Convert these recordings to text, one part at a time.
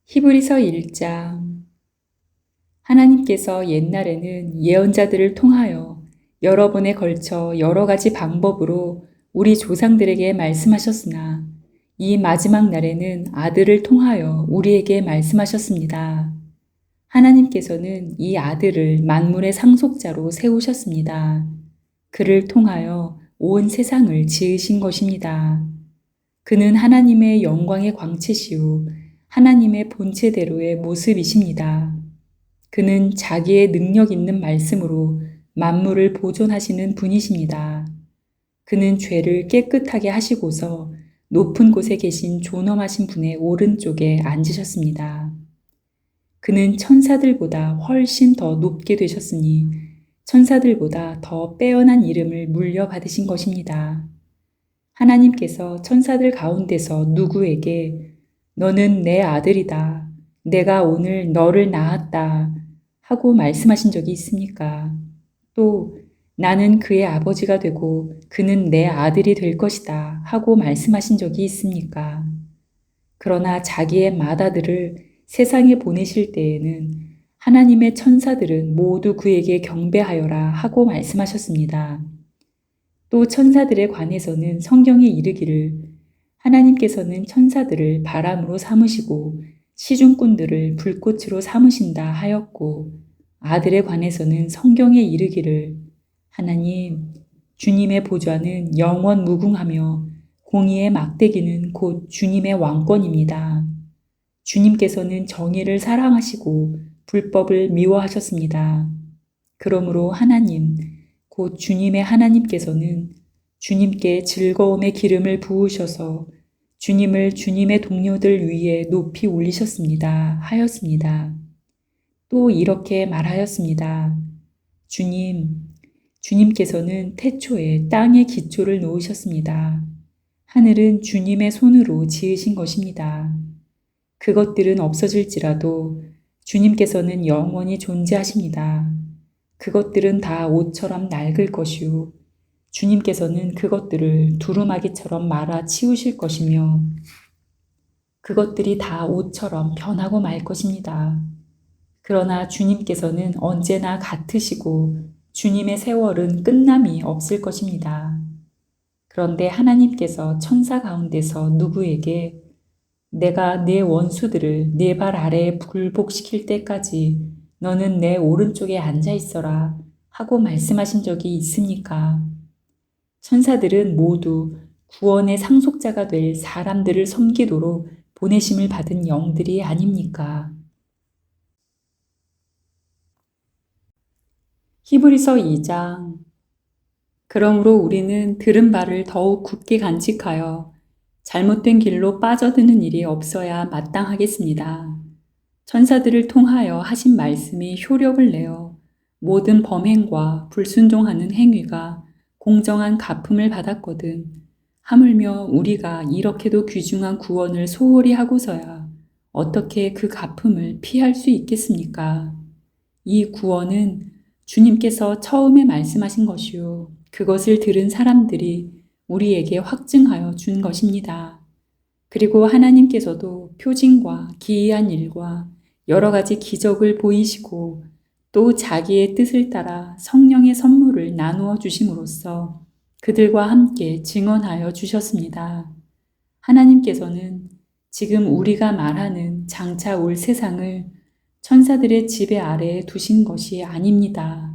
히브리서 1장. 하나님께서 옛날에는 예언자들을 통하여 여러 번에 걸쳐 여러 가지 방법으로 우리 조상들에게 말씀하셨으나 이 마지막 날에는 아들을 통하여 우리에게 말씀하셨습니다. 하나님께서는 이 아들을 만물의 상속자로 세우셨습니다. 그를 통하여 온 세상을 지으신 것입니다. 그는 하나님의 영광의 광채시요 하나님의 본체대로의 모습이십니다. 그는 자기의 능력 있는 말씀으로 만물을 보존하시는 분이십니다. 그는 죄를 깨끗하게 하시고서 높은 곳에 계신 존엄하신 분의 오른쪽에 앉으셨습니다. 그는 천사들보다 훨씬 더 높게 되셨으니 천사들보다 더 빼어난 이름을 물려받으신 것입니다. 하나님께서 천사들 가운데서 누구에게 너는 내 아들이다. 내가 오늘 너를 낳았다. 하고 말씀하신 적이 있습니까? 또 나는 그의 아버지가 되고 그는 내 아들이 될 것이다. 하고 말씀하신 적이 있습니까? 그러나 자기의 맏아들을 세상에 보내실 때에는 하나님의 천사들은 모두 그에게 경배하여라 하고 말씀하셨습니다. 또 천사들에 관해서는 성경에 이르기를 하나님께서는 천사들을 바람으로 삼으시고 시중꾼들을 불꽃으로 삼으신다 하였고, 아들에 관해서는 성경에 이르기를 하나님 주님의 보좌는 영원 무궁하며 공의의 막대기는 곧 주님의 왕권입니다. 주님께서는 정의를 사랑하시고 불법을 미워하셨습니다. 그러므로 하나님 곧 주님의 하나님께서는 주님께 즐거움의 기름을 부으셔서 주님을 주님의 동료들 위에 높이 올리셨습니다. 하였습니다. 또 이렇게 말하였습니다. 주님께서는 태초에 땅의 기초를 놓으셨습니다. 하늘은 주님의 손으로 지으신 것입니다. 그것들은 없어질지라도 주님께서는 영원히 존재하십니다. 그것들은 다 옷처럼 낡을 것이요 주님께서는 그것들을 두루마기처럼 말아 치우실 것이며 그것들이 다 옷처럼 변하고 말 것입니다. 그러나 주님께서는 언제나 같으시고 주님의 세월은 끝남이 없을 것입니다. 그런데 하나님께서 천사 가운데서 누구에게 내가 내 원수들을 네 발 아래에 굴복시킬 때까지 너는 내 오른쪽에 앉아 있어라 하고 말씀하신 적이 있습니까? 천사들은 모두 구원의 상속자가 될 사람들을 섬기도록 보내심을 받은 영들이 아닙니까? 히브리서 2장. 그러므로 우리는 들은 바를 더욱 굳게 간직하여 잘못된 길로 빠져드는 일이 없어야 마땅하겠습니다. 천사들을 통하여 하신 말씀이 효력을 내어 모든 범행과 불순종하는 행위가 공정한 갚음을 받았거든. 하물며 우리가 이렇게도 귀중한 구원을 소홀히 하고서야 어떻게 그 갚음을 피할 수 있겠습니까? 이 구원은 주님께서 처음에 말씀하신 것이요. 그것을 들은 사람들이 우리에게 확증하여 준 것입니다. 그리고 하나님께서도 표징과 기이한 일과 여러 가지 기적을 보이시고 또 자기의 뜻을 따라 성령의 선물을 나누어 주심으로써 그들과 함께 증언하여 주셨습니다. 하나님께서는 지금 우리가 말하는 장차 올 세상을 천사들의 지배 아래에 두신 것이 아닙니다.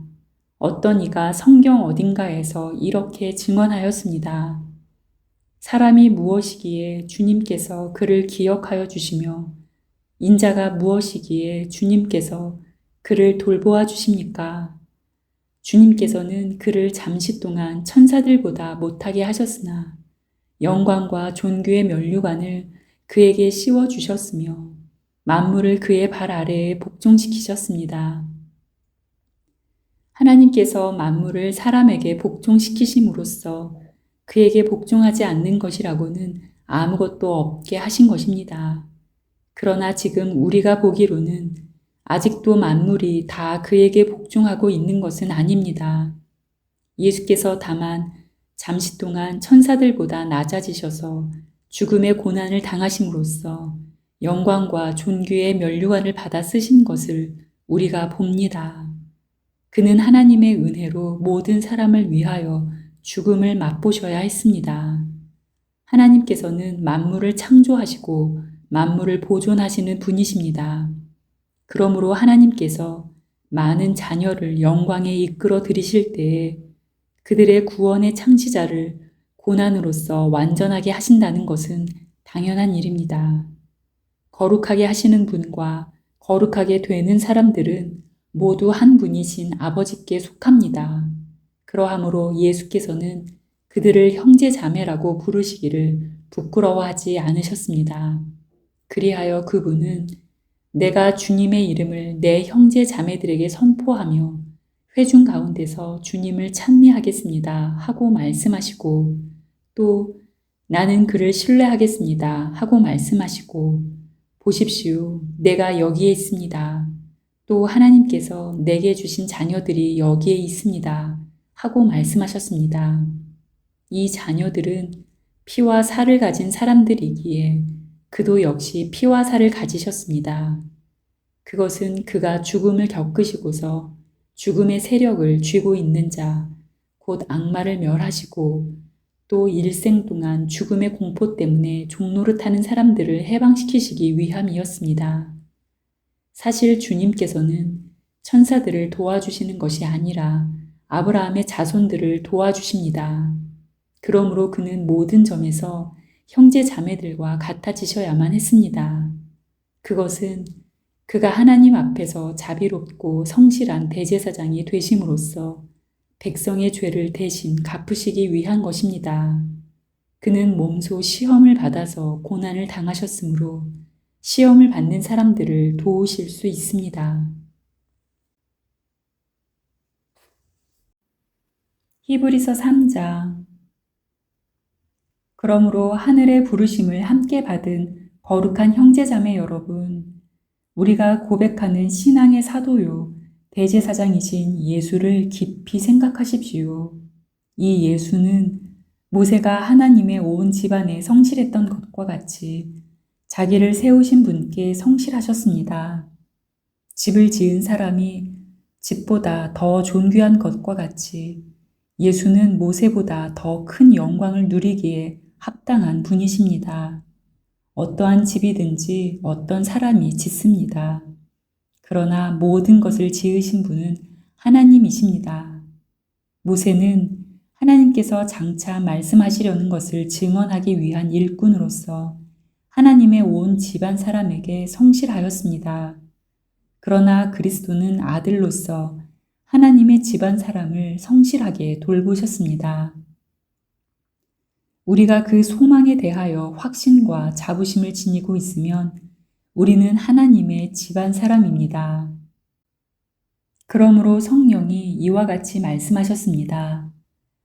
어떤 이가 성경 어딘가에서 이렇게 증언하였습니다. 사람이 무엇이기에 주님께서 그를 기억하여 주시며 인자가 무엇이기에 주님께서 그를 돌보아 주십니까? 주님께서는 그를 잠시 동안 천사들보다 못하게 하셨으나 영광과 존귀의 면류관을 그에게 씌워 주셨으며 만물을 그의 발 아래에 복종시키셨습니다. 하나님께서 만물을 사람에게 복종시키심으로써 그에게 복종하지 않는 것이라고는 아무것도 없게 하신 것입니다. 그러나 지금 우리가 보기로는 아직도 만물이 다 그에게 복종하고 있는 것은 아닙니다. 예수께서 다만 잠시 동안 천사들보다 낮아지셔서 죽음의 고난을 당하심으로써 영광과 존귀의 면류관을 받아 쓰신 것을 우리가 봅니다. 그는 하나님의 은혜로 모든 사람을 위하여 죽음을 맛보셔야 했습니다. 하나님께서는 만물을 창조하시고 만물을 보존하시는 분이십니다. 그러므로 하나님께서 많은 자녀를 영광에 이끌어 들이실 때에 그들의 구원의 창시자를 고난으로서 완전하게 하신다는 것은 당연한 일입니다. 거룩하게 하시는 분과 거룩하게 되는 사람들은 모두 한 분이신 아버지께 속합니다. 그러하므로 예수께서는 그들을 형제 자매라고 부르시기를 부끄러워하지 않으셨습니다. 그리하여 그분은 내가 주님의 이름을 내 형제 자매들에게 선포하며 회중 가운데서 주님을 찬미하겠습니다 하고 말씀하시고 또 나는 그를 신뢰하겠습니다 하고 말씀하시고 보십시오. 내가 여기에 있습니다. 또 하나님께서 내게 주신 자녀들이 여기에 있습니다 하고 말씀하셨습니다. 이 자녀들은 피와 살을 가진 사람들이기에 그도 역시 피와 살을 가지셨습니다. 그것은 그가 죽음을 겪으시고서 죽음의 세력을 쥐고 있는 자, 곧 악마를 멸하시고 또 일생 동안 죽음의 공포 때문에 종노릇하는 사람들을 해방시키시기 위함이었습니다. 사실 주님께서는 천사들을 도와주시는 것이 아니라 아브라함의 자손들을 도와주십니다. 그러므로 그는 모든 점에서 형제 자매들과 같아지셔야만 했습니다. 그것은 그가 하나님 앞에서 자비롭고 성실한 대제사장이 되심으로써 백성의 죄를 대신 갚으시기 위한 것입니다. 그는 몸소 시험을 받아서 고난을 당하셨으므로 시험을 받는 사람들을 도우실 수 있습니다. 히브리서 3장. 그러므로 하늘의 부르심을 함께 받은 거룩한 형제자매 여러분, 우리가 고백하는 신앙의 사도요 대제사장이신 예수를 깊이 생각하십시오. 이 예수는 모세가 하나님의 온 집안에 성실했던 것과 같이 자기를 세우신 분께 성실하셨습니다. 집을 지은 사람이 집보다 더 존귀한 것과 같이 예수는 모세보다 더 큰 영광을 누리기에 합당한 분이십니다. 어떠한 집이든지 어떤 사람이 짓습니다. 그러나 모든 것을 지으신 분은 하나님이십니다. 모세는 하나님께서 장차 말씀하시려는 것을 증언하기 위한 일꾼으로서 하나님의 온 집안 사람에게 성실하였습니다. 그러나 그리스도는 아들로서 하나님의 집안 사람을 성실하게 돌보셨습니다. 우리가 그 소망에 대하여 확신과 자부심을 지니고 있으면 우리는 하나님의 집안 사람입니다. 그러므로 성령이 이와 같이 말씀하셨습니다.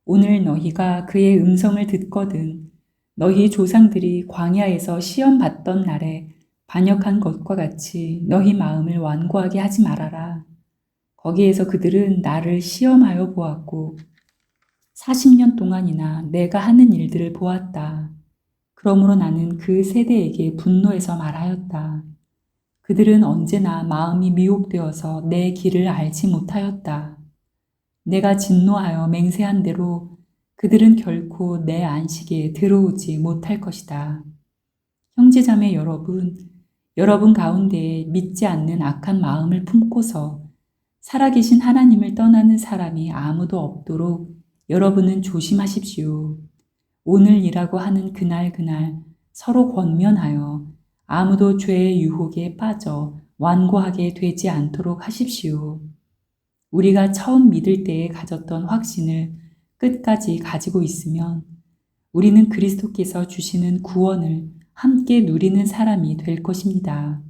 오늘 너희가 그의 음성을 듣거든 너희 조상들이 광야에서 시험 받던 날에 반역한 것과 같이 너희 마음을 완고하게 하지 말아라. 거기에서 그들은 나를 시험하여 보았고 40년 동안이나 내가 하는 일들을 보았다. 그러므로 나는 그 세대에게 분노해서 말하였다. 그들은 언제나 마음이 미혹되어서 내 길을 알지 못하였다. 내가 진노하여 맹세한 대로 그들은 결코 내 안식에 들어오지 못할 것이다. 형제자매 여러분, 여러분 가운데에 믿지 않는 악한 마음을 품고서 살아계신 하나님을 떠나는 사람이 아무도 없도록 여러분은 조심하십시오. 오늘이라고 하는 그날 서로 권면하여 아무도 죄의 유혹에 빠져 완고하게 되지 않도록 하십시오. 우리가 처음 믿을 때에 가졌던 확신을 끝까지 가지고 있으면 우리는 그리스도께서 주시는 구원을 함께 누리는 사람이 될 것입니다.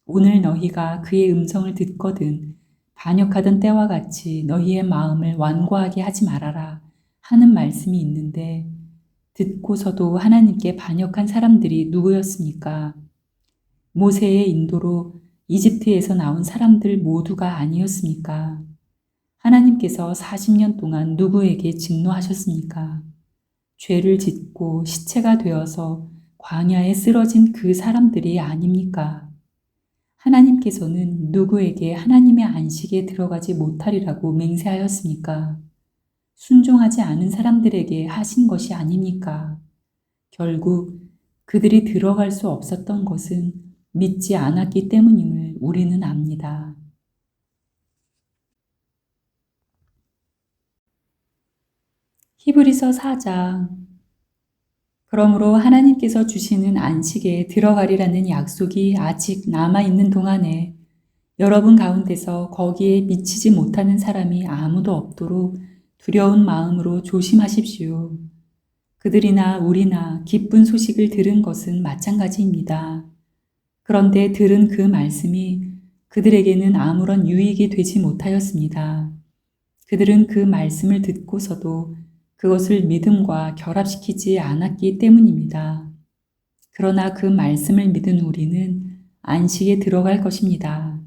오늘 너희가 그의 음성을 듣거든 반역하던 때와 같이 너희의 마음을 완고하게 하지 말아라 하는 말씀이 있는데 듣고서도 하나님께 반역한 사람들이 누구였습니까? 모세의 인도로 이집트에서 나온 사람들 모두가 아니었습니까? 하나님께서 40년 동안 누구에게 진노하셨습니까? 죄를 짓고 시체가 되어서 광야에 쓰러진 그 사람들이 아닙니까? 하나님께서는 누구에게 하나님의 안식에 들어가지 못하리라고 맹세하였습니까? 순종하지 않은 사람들에게 하신 것이 아닙니까? 결국 그들이 들어갈 수 없었던 것은 믿지 않았기 때문임을 우리는 압니다. 히브리서 4장. 그러므로 하나님께서 주시는 안식에 들어가리라는 약속이 아직 남아있는 동안에 여러분 가운데서 거기에 미치지 못하는 사람이 아무도 없도록 두려운 마음으로 조심하십시오. 그들이나 우리나 기쁜 소식을 들은 것은 마찬가지입니다. 그런데 들은 그 말씀이 그들에게는 아무런 유익이 되지 못하였습니다. 그들은 그 말씀을 듣고서도 그것을 믿음과 결합시키지 않았기 때문입니다. 그러나 그 말씀을 믿은 우리는 안식에 들어갈 것입니다.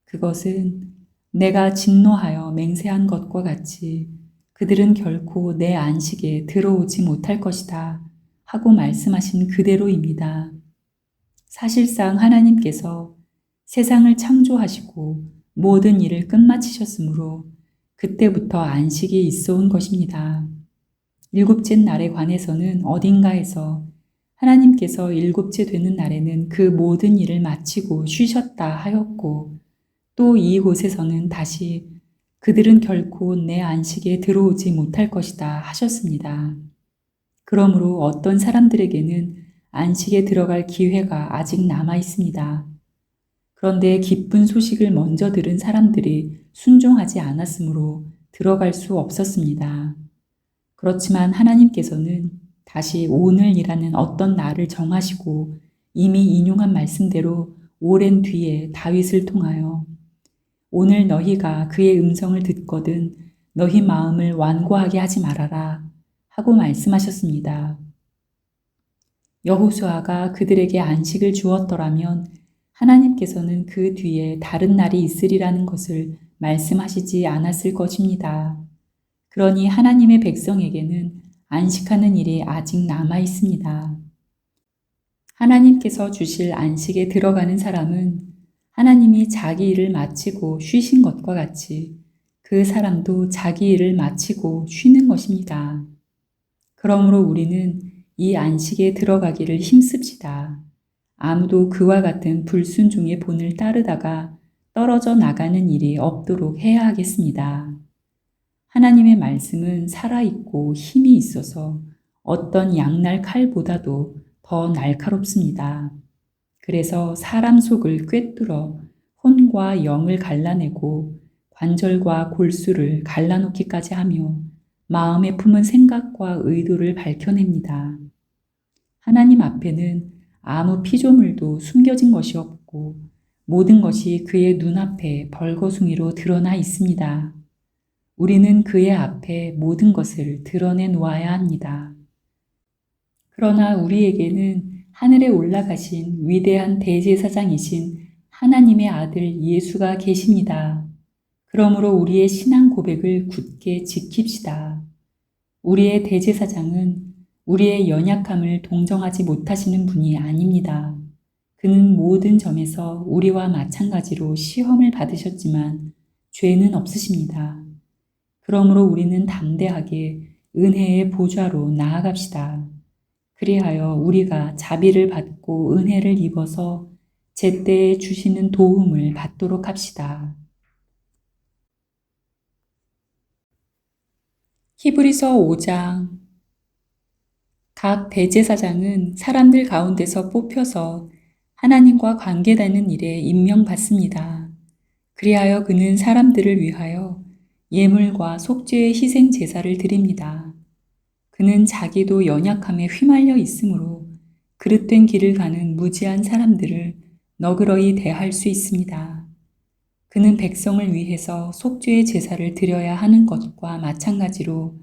그것은 내가 진노하여 맹세한 것과 같이 그들은 결코 내 안식에 들어오지 못할 것이다 하고 말씀하신 그대로입니다. 사실상 하나님께서 세상을 창조하시고 모든 일을 끝마치셨으므로 그때부터 안식이 있어 온 것입니다. 일곱째 날에 관해서는 어딘가에서 하나님께서 일곱째 되는 날에는 그 모든 일을 마치고 쉬셨다 하였고 또 이곳에서는 다시 그들은 결코 내 안식에 들어오지 못할 것이다 하셨습니다. 그러므로 어떤 사람들에게는 안식에 들어갈 기회가 아직 남아 있습니다. 그런데 기쁜 소식을 먼저 들은 사람들이 순종하지 않았으므로 들어갈 수 없었습니다. 그렇지만 하나님께서는 다시 오늘이라는 어떤 날을 정하시고 이미 인용한 말씀대로 오랜 뒤에 다윗을 통하여 오늘 너희가 그의 음성을 듣거든 너희 마음을 완고하게 하지 말아라 하고 말씀하셨습니다. 여호수아가 그들에게 안식을 주었더라면 하나님께서는 그 뒤에 다른 날이 있으리라는 것을 말씀하시지 않았을 것입니다. 그러니 하나님의 백성에게는 안식하는 일이 아직 남아 있습니다. 하나님께서 주실 안식에 들어가는 사람은 하나님이 자기 일을 마치고 쉬신 것과 같이 그 사람도 자기 일을 마치고 쉬는 것입니다. 그러므로 우리는 이 안식에 들어가기를 힘씁시다. 아무도 그와 같은 불순종의 본을 따르다가 떨어져 나가는 일이 없도록 해야 하겠습니다. 하나님의 말씀은 살아있고 힘이 있어서 어떤 양날 칼보다도 더 날카롭습니다. 그래서 사람 속을 꿰뚫어 혼과 영을 갈라내고 관절과 골수를 갈라놓기까지 하며 마음에 품은 생각과 의도를 밝혀냅니다. 하나님 앞에는 아무 피조물도 숨겨진 것이 없고 모든 것이 그의 눈앞에 벌거숭이로 드러나 있습니다. 우리는 그의 앞에 모든 것을 드러내 놓아야 합니다. 그러나 우리에게는 하늘에 올라가신 위대한 대제사장이신 하나님의 아들 예수가 계십니다. 그러므로 우리의 신앙 고백을 굳게 지킵시다. 우리의 대제사장은 우리의 연약함을 동정하지 못하시는 분이 아닙니다. 그는 모든 점에서 우리와 마찬가지로 시험을 받으셨지만 죄는 없으십니다. 그러므로 우리는 담대하게 은혜의 보좌로 나아갑시다. 그리하여 우리가 자비를 받고 은혜를 입어서 제때에 주시는 도움을 받도록 합시다. 히브리서 5장. 각 대제사장은 사람들 가운데서 뽑혀서 하나님과 관계되는 일에 임명받습니다. 그리하여 그는 사람들을 위하여 예물과 속죄의 희생 제사를 드립니다. 그는 자기도 연약함에 휘말려 있으므로 그릇된 길을 가는 무지한 사람들을 너그러이 대할 수 있습니다. 그는 백성을 위해서 속죄의 제사를 드려야 하는 것과 마찬가지로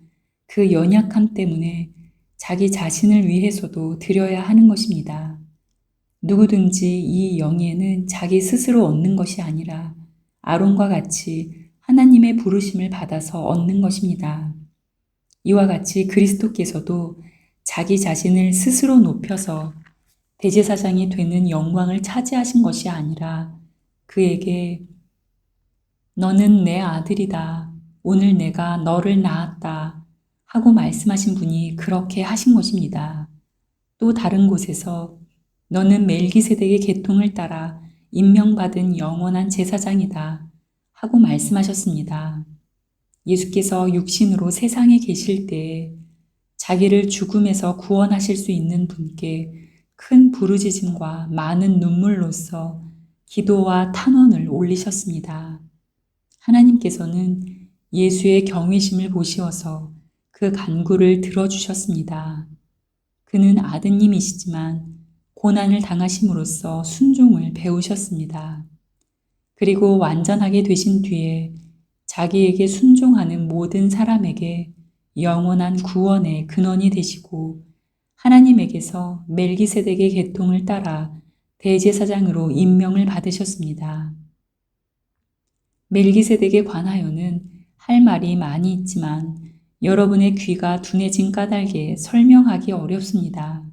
그 연약함 때문에 자기 자신을 위해서도 드려야 하는 것입니다. 누구든지 이 영예는 자기 스스로 얻는 것이 아니라 아론과 같이 하나님의 부르심을 받아서 얻는 것입니다. 이와 같이 그리스도께서도 자기 자신을 스스로 높여서 대제사장이 되는 영광을 차지하신 것이 아니라 그에게 너는 내 아들이다. 오늘 내가 너를 낳았다. 하고 말씀하신 분이 그렇게 하신 것입니다. 또 다른 곳에서 너는 멜기세덱의 계통을 따라 임명받은 영원한 제사장이다. 하고 말씀하셨습니다. 예수께서 육신으로 세상에 계실 때에 자기를 죽음에서 구원하실 수 있는 분께 큰 부르짖음과 많은 눈물로써 기도와 탄원을 올리셨습니다. 하나님께서는 예수의 경외심을 보시어서 그 간구를 들어주셨습니다. 그는 아드님이시지만 고난을 당하심으로써 순종을 배우셨습니다. 그리고 완전하게 되신 뒤에 자기에게 순종하는 모든 사람에게 영원한 구원의 근원이 되시고 하나님에게서 멜기세덱의 계통을 따라 대제사장으로 임명을 받으셨습니다. 멜기세덱에 관하여는 할 말이 많이 있지만 여러분의 귀가 둔해진 까닭에 설명하기 어렵습니다.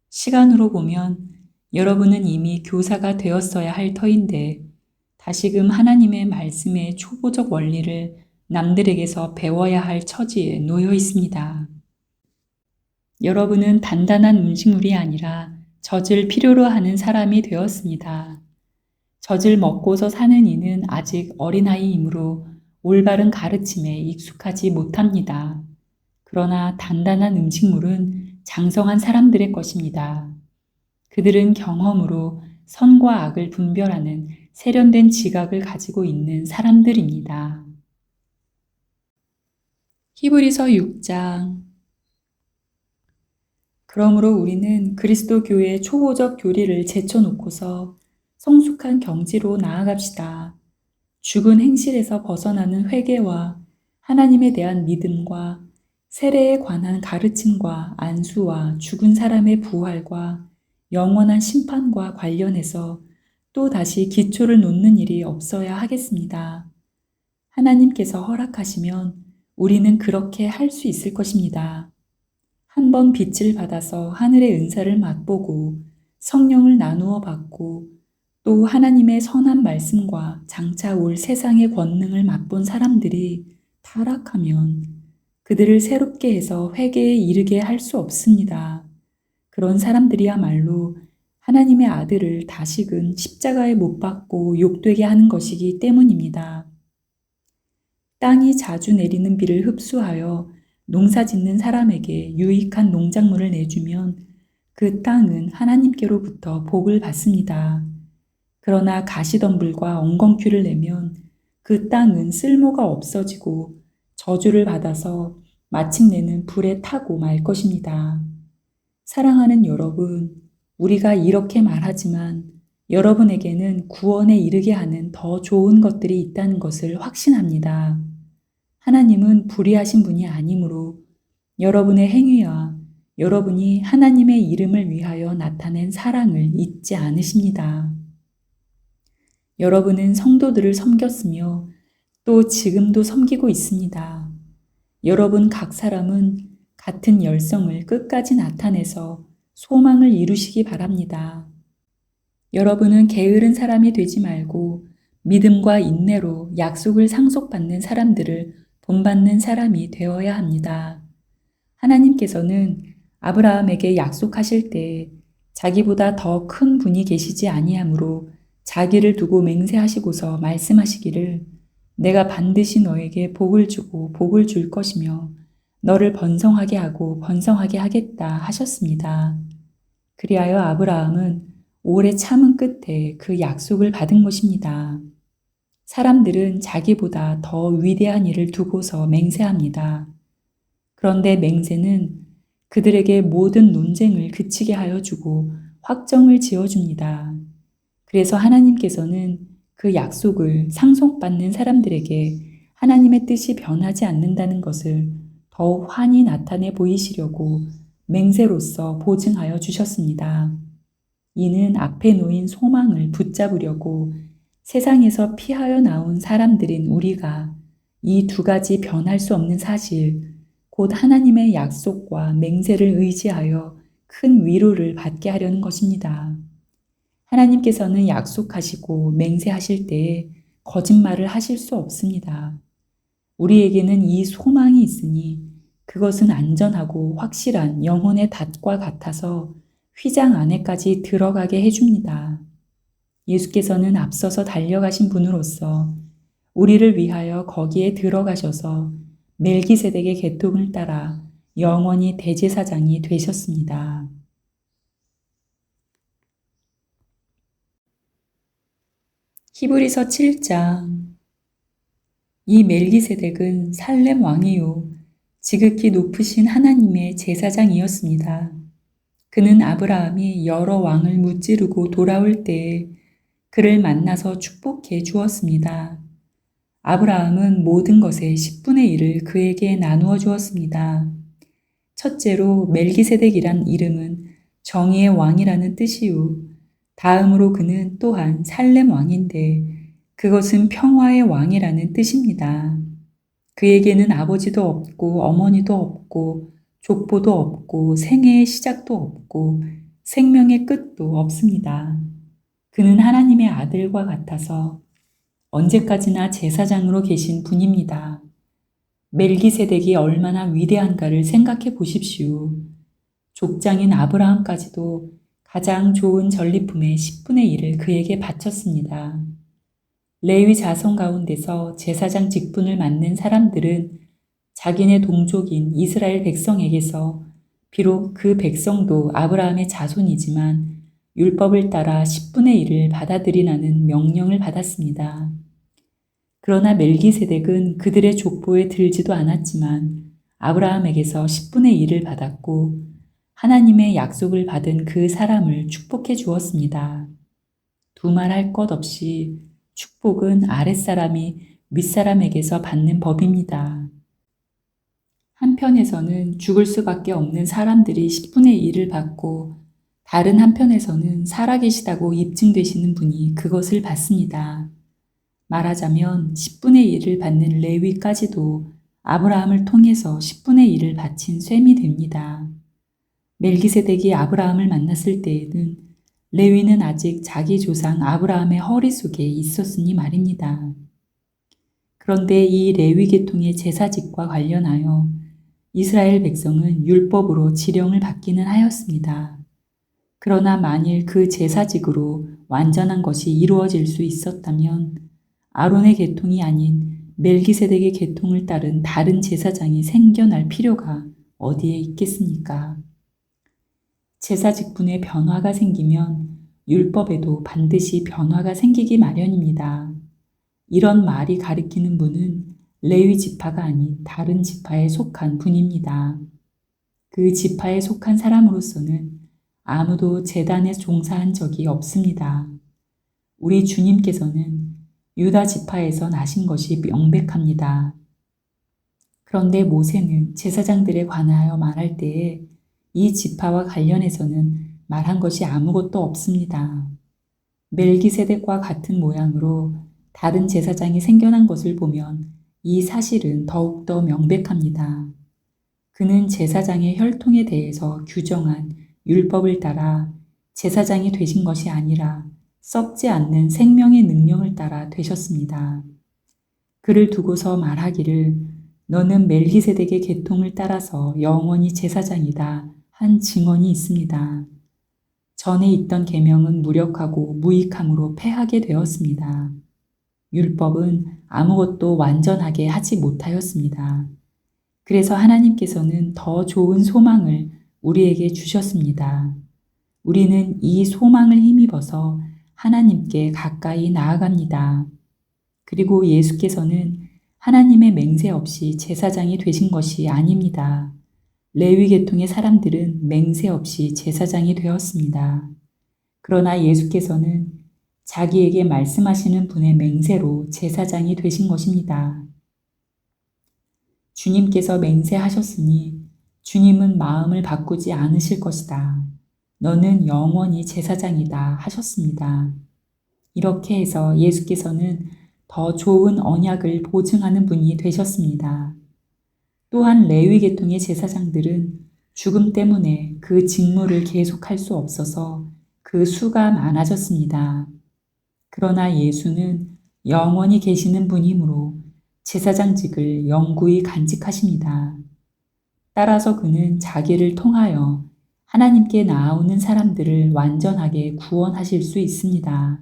시간으로 보면 여러분은 이미 교사가 되었어야 할 터인데 다시금 하나님의 말씀의 초보적 원리를 남들에게서 배워야 할 처지에 놓여 있습니다. 여러분은 단단한 음식물이 아니라 젖을 필요로 하는 사람이 되었습니다. 젖을 먹고서 사는 이는 아직 어린아이이므로 올바른 가르침에 익숙하지 못합니다. 그러나 단단한 음식물은 장성한 사람들의 것입니다. 그들은 경험으로 선과 악을 분별하는 세련된 지각을 가지고 있는 사람들입니다. 히브리서 6장. 그러므로 우리는 그리스도 교회의 초보적 교리를 제쳐놓고서 성숙한 경지로 나아갑시다. 죽은 행실에서 벗어나는 회개와 하나님에 대한 믿음과 세례에 관한 가르침과 안수와 죽은 사람의 부활과 영원한 심판과 관련해서 또 다시 기초를 놓는 일이 없어야 하겠습니다. 하나님께서 허락하시면 우리는 그렇게 할 수 있을 것입니다. 한번 빛을 받아서 하늘의 은사를 맛보고 성령을 나누어 받고 또 하나님의 선한 말씀과 장차 올 세상의 권능을 맛본 사람들이 타락하면 그들을 새롭게 해서 회개에 이르게 할 수 없습니다. 그런 사람들이야말로 하나님의 아들을 다시금 십자가에 못 박고 욕되게 하는 것이기 때문입니다. 땅이 자주 내리는 비를 흡수하여 농사 짓는 사람에게 유익한 농작물을 내주면 그 땅은 하나님께로부터 복을 받습니다. 그러나 가시덤불과 엉겅퀴를 내면 그 땅은 쓸모가 없어지고 저주를 받아서 마침내는 불에 타고 말 것입니다. 사랑하는 여러분, 우리가 이렇게 말하지만 여러분에게는 구원에 이르게 하는 더 좋은 것들이 있다는 것을 확신합니다. 하나님은 불의하신 분이 아니므로 여러분의 행위와 여러분이 하나님의 이름을 위하여 나타낸 사랑을 잊지 않으십니다. 여러분은 성도들을 섬겼으며 또 지금도 섬기고 있습니다. 여러분 각 사람은 같은 열성을 끝까지 나타내서 소망을 이루시기 바랍니다. 여러분은 게으른 사람이 되지 말고 믿음과 인내로 약속을 상속받는 사람들을 본받는 사람이 되어야 합니다. 하나님께서는 아브라함에게 약속하실 때 자기보다 더 큰 분이 계시지 아니하므로 자기를 두고 맹세하시고서 말씀하시기를 내가 반드시 너에게 복을 주고 복을 줄 것이며 너를 번성하게 하고 번성하게 하겠다 하셨습니다. 그리하여 아브라함은 오래 참은 끝에 그 약속을 받은 것입니다. 사람들은 자기보다 더 위대한 일을 두고서 맹세합니다. 그런데 맹세는 그들에게 모든 논쟁을 그치게 하여 주고 확정을 지어줍니다. 그래서 하나님께서는 그 약속을 상속받는 사람들에게 하나님의 뜻이 변하지 않는다는 것을 더욱 환히 나타내 보이시려고 맹세로서 보증하여 주셨습니다. 이는 앞에 놓인 소망을 붙잡으려고 세상에서 피하여 나온 사람들인 우리가 이 두 가지 변할 수 없는 사실, 곧 하나님의 약속과 맹세를 의지하여 큰 위로를 받게 하려는 것입니다. 하나님께서는 약속하시고 맹세하실 때에 거짓말을 하실 수 없습니다. 우리에게는 이 소망이 있으니 그것은 안전하고 확실한 영혼의 닷과 같아서 휘장 안에까지 들어가게 해줍니다. 예수께서는 앞서서 달려가신 분으로서 우리를 위하여 거기에 들어가셔서 멜기세덱의 계통을 따라 영원히 대제사장이 되셨습니다. 히브리서 7장. 이 멜기세덱은 살렘 왕이요 지극히 높으신 하나님의 제사장이었습니다. 그는 아브라함이 여러 왕을 무찌르고 돌아올 때에 그를 만나서 축복해 주었습니다. 아브라함은 모든 것의 10분의 1을 그에게 나누어 주었습니다. 첫째로 멜기세덱이란 이름은 정의의 왕이라는 뜻이요. 다음으로 그는 또한 살렘 왕인데 그것은 평화의 왕이라는 뜻입니다. 그에게는 아버지도 없고 어머니도 없고 족보도 없고 생애의 시작도 없고 생명의 끝도 없습니다. 그는 하나님의 아들과 같아서 언제까지나 제사장으로 계신 분입니다. 멜기세덱이 얼마나 위대한가를 생각해 보십시오. 족장인 아브라함까지도 가장 좋은 전리품의 10분의 1을 그에게 바쳤습니다. 레위 자손 가운데서 제사장 직분을 맡는 사람들은 자기네 동족인 이스라엘 백성에게서 비록 그 백성도 아브라함의 자손이지만 율법을 따라 10분의 1을 받아들이라는 명령을 받았습니다. 그러나 멜기세덱은 그들의 족보에 들지도 않았지만 아브라함에게서 10분의 1을 받았고 하나님의 약속을 받은 그 사람을 축복해 주었습니다. 두말할 것 없이 축복은 아랫사람이 윗사람에게서 받는 법입니다. 한편에서는 죽을 수밖에 없는 사람들이 10분의 1을 받고 다른 한편에서는 살아계시다고 입증되시는 분이 그것을 받습니다. 말하자면 10분의 1을 받는 레위까지도 아브라함을 통해서 10분의 1을 바친 셈이 됩니다. 멜기세덱이 아브라함을 만났을 때에는 레위는 아직 자기 조상 아브라함의 허리 속에 있었으니 말입니다. 그런데 이 레위 계통의 제사직과 관련하여 이스라엘 백성은 율법으로 지령을 받기는 하였습니다. 그러나 만일 그 제사직으로 완전한 것이 이루어질 수 있었다면 아론의 계통이 아닌 멜기세덱의 계통을 따른 다른 제사장이 생겨날 필요가 어디에 있겠습니까? 제사 직분에 변화가 생기면 율법에도 반드시 변화가 생기기 마련입니다. 이런 말이 가리키는 분은 레위 지파가 아닌 다른 지파에 속한 분입니다. 그 지파에 속한 사람으로서는 아무도 제단에 종사한 적이 없습니다. 우리 주님께서는 유다 지파에서 나신 것이 명백합니다. 그런데 모세는 제사장들에 관하여 말할 때에 이 지파와 관련해서는 말한 것이 아무것도 없습니다. 멜기세덱과 같은 모양으로 다른 제사장이 생겨난 것을 보면 이 사실은 더욱더 명백합니다. 그는 제사장의 혈통에 대해서 규정한 율법을 따라 제사장이 되신 것이 아니라 썩지 않는 생명의 능력을 따라 되셨습니다. 그를 두고서 말하기를 너는 멜기세덱의 계통을 따라서 영원히 제사장이다 한 증언이 있습니다. 전에 있던 계명은 무력하고 무익함으로 패하게 되었습니다. 율법은 아무것도 완전하게 하지 못하였습니다. 그래서 하나님께서는 더 좋은 소망을 우리에게 주셨습니다. 우리는 이 소망을 힘입어서 하나님께 가까이 나아갑니다. 그리고 예수께서는 하나님의 맹세 없이 제사장이 되신 것이 아닙니다. 레위 계통의 사람들은 맹세 없이 제사장이 되었습니다. 그러나 예수께서는 자기에게 말씀하시는 분의 맹세로 제사장이 되신 것입니다. 주님께서 맹세하셨으니 주님은 마음을 바꾸지 않으실 것이다. 너는 영원히 제사장이다 하셨습니다. 이렇게 해서 예수께서는 더 좋은 언약을 보증하는 분이 되셨습니다. 또한 레위 계통의 제사장들은 죽음 때문에 그 직무를 계속할 수 없어서 그 수가 많아졌습니다. 그러나 예수는 영원히 계시는 분이므로 제사장직을 영구히 간직하십니다. 따라서 그는 자기를 통하여 하나님께 나아오는 사람들을 완전하게 구원하실 수 있습니다.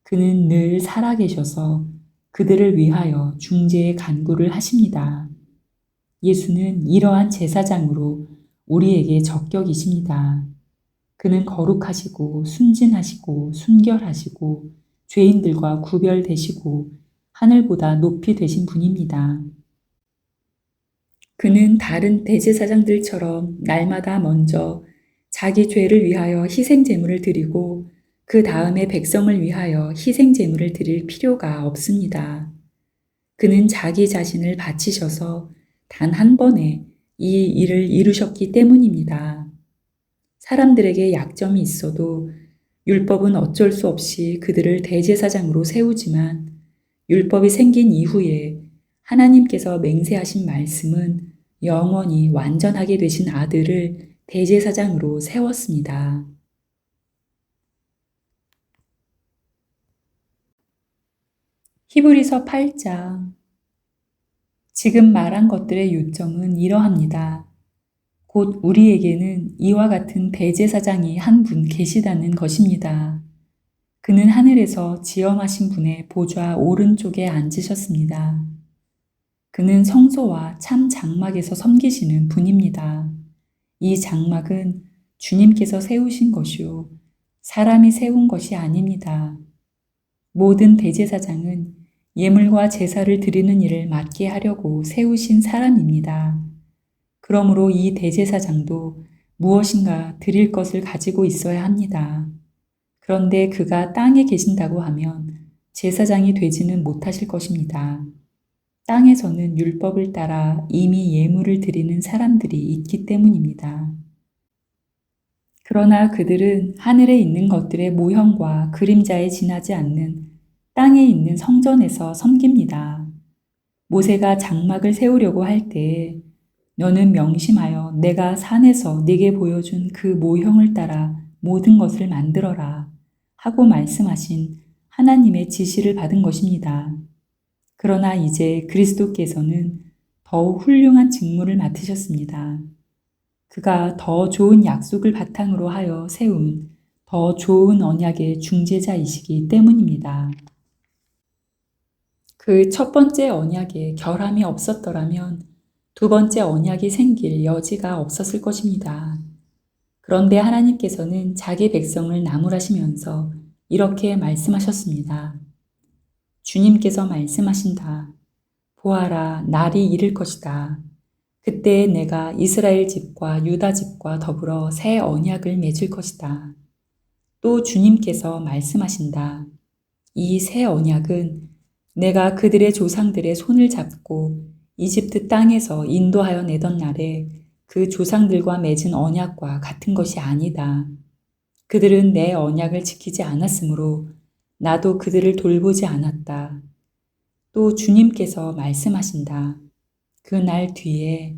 그는 늘 살아계셔서 그들을 위하여 중재의 간구를 하십니다. 예수는 이러한 제사장으로 우리에게 적격이십니다. 그는 거룩하시고 순진하시고 순결하시고 죄인들과 구별되시고 하늘보다 높이 되신 분입니다. 그는 다른 대제사장들처럼 날마다 먼저 자기 죄를 위하여 희생제물을 드리고 그 다음에 백성을 위하여 희생제물을 드릴 필요가 없습니다. 그는 자기 자신을 바치셔서 단 한 번에 이 일을 이루셨기 때문입니다. 사람들에게 약점이 있어도 율법은 어쩔 수 없이 그들을 대제사장으로 세우지만 율법이 생긴 이후에 하나님께서 맹세하신 말씀은 영원히 완전하게 되신 아들을 대제사장으로 세웠습니다. 히브리서 8장. 지금 말한 것들의 요점은 이러합니다. 곧 우리에게는 이와 같은 대제사장이 한 분 계시다는 것입니다. 그는 하늘에서 지엄하신 분의 보좌 오른쪽에 앉으셨습니다. 그는 성소와 참 장막에서 섬기시는 분입니다. 이 장막은 주님께서 세우신 것이요 사람이 세운 것이 아닙니다. 모든 대제사장은 예물과 제사를 드리는 일을 맡게 하려고 세우신 사람입니다. 그러므로 이 대제사장도 무엇인가 드릴 것을 가지고 있어야 합니다. 그런데 그가 땅에 계신다고 하면 제사장이 되지는 못하실 것입니다. 땅에서는 율법을 따라 이미 예물을 드리는 사람들이 있기 때문입니다. 그러나 그들은 하늘에 있는 것들의 모형과 그림자에 지나지 않는 땅에 있는 성전에서 섬깁니다. 모세가 장막을 세우려고 할 때에 너는 명심하여 내가 산에서 네게 보여준 그 모형을 따라 모든 것을 만들어라 하고 말씀하신 하나님의 지시를 받은 것입니다. 그러나 이제 그리스도께서는 더욱 훌륭한 직무를 맡으셨습니다. 그가 더 좋은 약속을 바탕으로 하여 세운 더 좋은 언약의 중재자이시기 때문입니다. 그 첫 번째 언약에 결함이 없었더라면 두 번째 언약이 생길 여지가 없었을 것입니다. 그런데 하나님께서는 자기 백성을 나무라시면서 이렇게 말씀하셨습니다. 주님께서 말씀하신다. 보아라, 날이 이를 것이다. 그때 내가 이스라엘 집과 유다 집과 더불어 새 언약을 맺을 것이다. 또 주님께서 말씀하신다. 이 새 언약은 내가 그들의 조상들의 손을 잡고 이집트 땅에서 인도하여 내던 날에 그 조상들과 맺은 언약과 같은 것이 아니다. 그들은 내 언약을 지키지 않았으므로 나도 그들을 돌보지 않았다. 또 주님께서 말씀하신다. 그 날 뒤에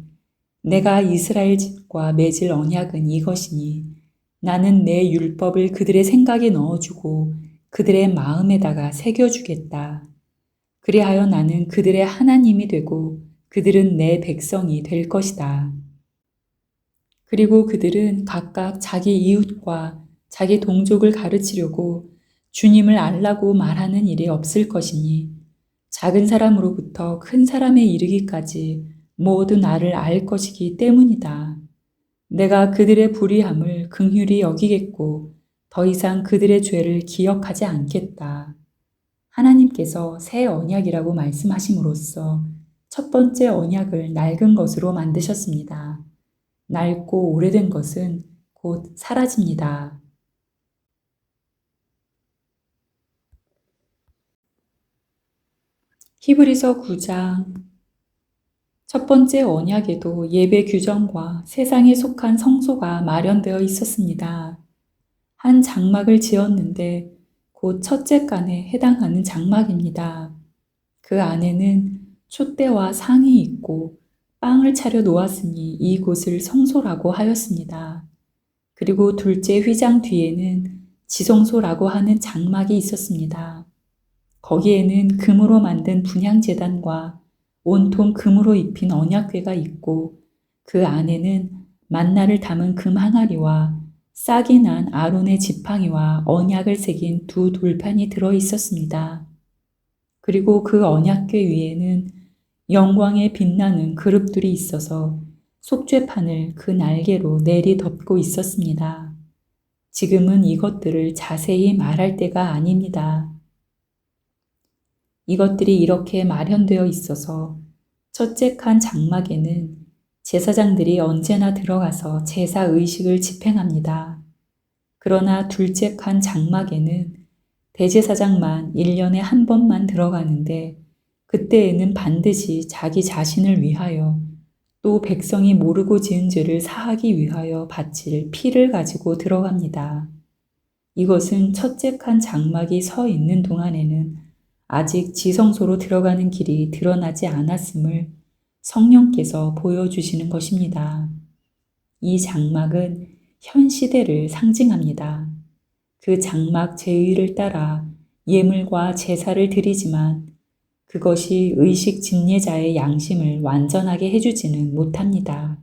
내가 이스라엘 집과 맺을 언약은 이것이니 나는 내 율법을 그들의 생각에 넣어주고 그들의 마음에다가 새겨주겠다. 그리하여 나는 그들의 하나님이 되고 그들은 내 백성이 될 것이다. 그리고 그들은 각각 자기 이웃과 자기 동족을 가르치려고 주님을 알라고 말하는 일이 없을 것이니 작은 사람으로부터 큰 사람에 이르기까지 모두 나를 알 것이기 때문이다. 내가 그들의 불의함을 긍휼히 여기겠고 더 이상 그들의 죄를 기억하지 않겠다. 하나님께서 새 언약이라고 말씀하심으로써 첫 번째 언약을 낡은 것으로 만드셨습니다. 낡고 오래된 것은 곧 사라집니다. 히브리서 9장. 첫 번째 언약에도 예배 규정과 세상에 속한 성소가 마련되어 있었습니다. 한 장막을 지었는데 곧 첫째 간에 해당하는 장막입니다. 그 안에는 촛대와 상이 있고 빵을 차려 놓았으니 이곳을 성소라고 하였습니다. 그리고 둘째 휘장 뒤에는 지성소라고 하는 장막이 있었습니다. 거기에는 금으로 만든 분향제단과 온통 금으로 입힌 언약궤가 있고 그 안에는 만나를 담은 금 항아리와 싹이 난 아론의 지팡이와 언약을 새긴 두 돌판이 들어 있었습니다. 그리고 그 언약궤 위에는 영광에 빛나는 그룹들이 있어서 속죄판을 그 날개로 내리 덮고 있었습니다. 지금은 이것들을 자세히 말할 때가 아닙니다. 이것들이 이렇게 마련되어 있어서 첫째 칸 장막에는 제사장들이 언제나 들어가서 제사 의식을 집행합니다. 그러나 둘째 칸 장막에는 대제사장만 1년에 한 번만 들어가는데 그때에는 반드시 자기 자신을 위하여 또 백성이 모르고 지은 죄를 사하기 위하여 바칠 피를 가지고 들어갑니다. 이것은 첫째 칸 장막이 서 있는 동안에는 아직 지성소로 들어가는 길이 드러나지 않았음을 성령께서 보여주시는 것입니다. 이 장막은 현 시대를 상징합니다. 그 장막 제의를 따라 예물과 제사를 드리지만 그것이 의식 집례자의 양심을 완전하게 해주지는 못합니다.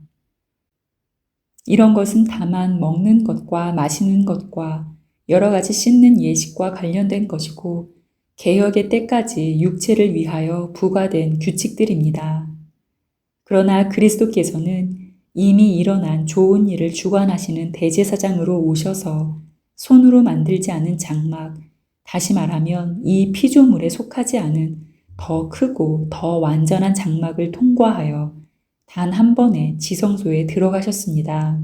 이런 것은 다만 먹는 것과 마시는 것과 여러 가지 씻는 예식과 관련된 것이고 개혁의 때까지 육체를 위하여 부과된 규칙들입니다. 그러나 그리스도께서는 이미 일어난 좋은 일을 주관하시는 대제사장으로 오셔서 손으로 만들지 않은 장막, 다시 말하면 이 피조물에 속하지 않은 더 크고 더 완전한 장막을 통과하여 단 한 번에 지성소에 들어가셨습니다.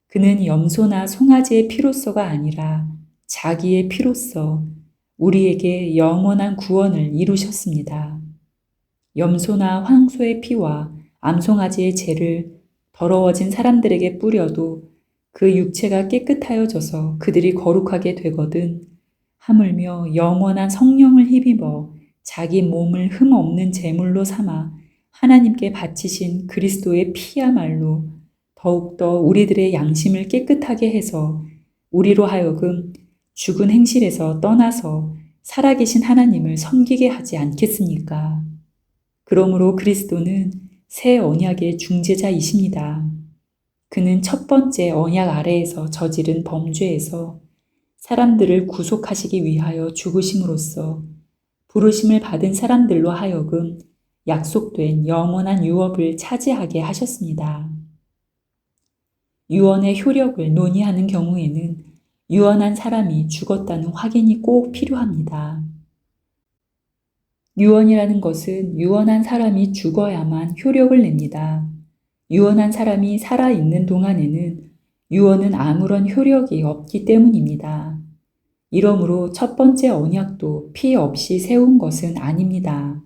그는 염소나 송아지의 피로서가 아니라 자기의 피로서 우리에게 영원한 구원을 이루셨습니다. 염소나 황소의 피와 암송아지의 죄를 더러워진 사람들에게 뿌려도 그 육체가 깨끗하여져서 그들이 거룩하게 되거든 하물며 영원한 성령을 힘입어 자기 몸을 흠 없는 제물로 삼아 하나님께 바치신 그리스도의 피야말로 더욱더 우리들의 양심을 깨끗하게 해서 우리로 하여금 죽은 행실에서 떠나서 살아계신 하나님을 섬기게 하지 않겠습니까? 그러므로 그리스도는 새 언약의 중재자이십니다. 그는 첫 번째 언약 아래에서 저지른 범죄에서 사람들을 구속하시기 위하여 죽으심으로써 부르심을 받은 사람들로 하여금 약속된 영원한 유업을 차지하게 하셨습니다. 유언의 효력을 논의하는 경우에는 유언한 사람이 죽었다는 확인이 꼭 필요합니다. 유언이라는 것은 유언한 사람이 죽어야만 효력을 냅니다. 유언한 사람이 살아있는 동안에는 유언은 아무런 효력이 없기 때문입니다. 이러므로 첫 번째 언약도 피 없이 세운 것은 아닙니다.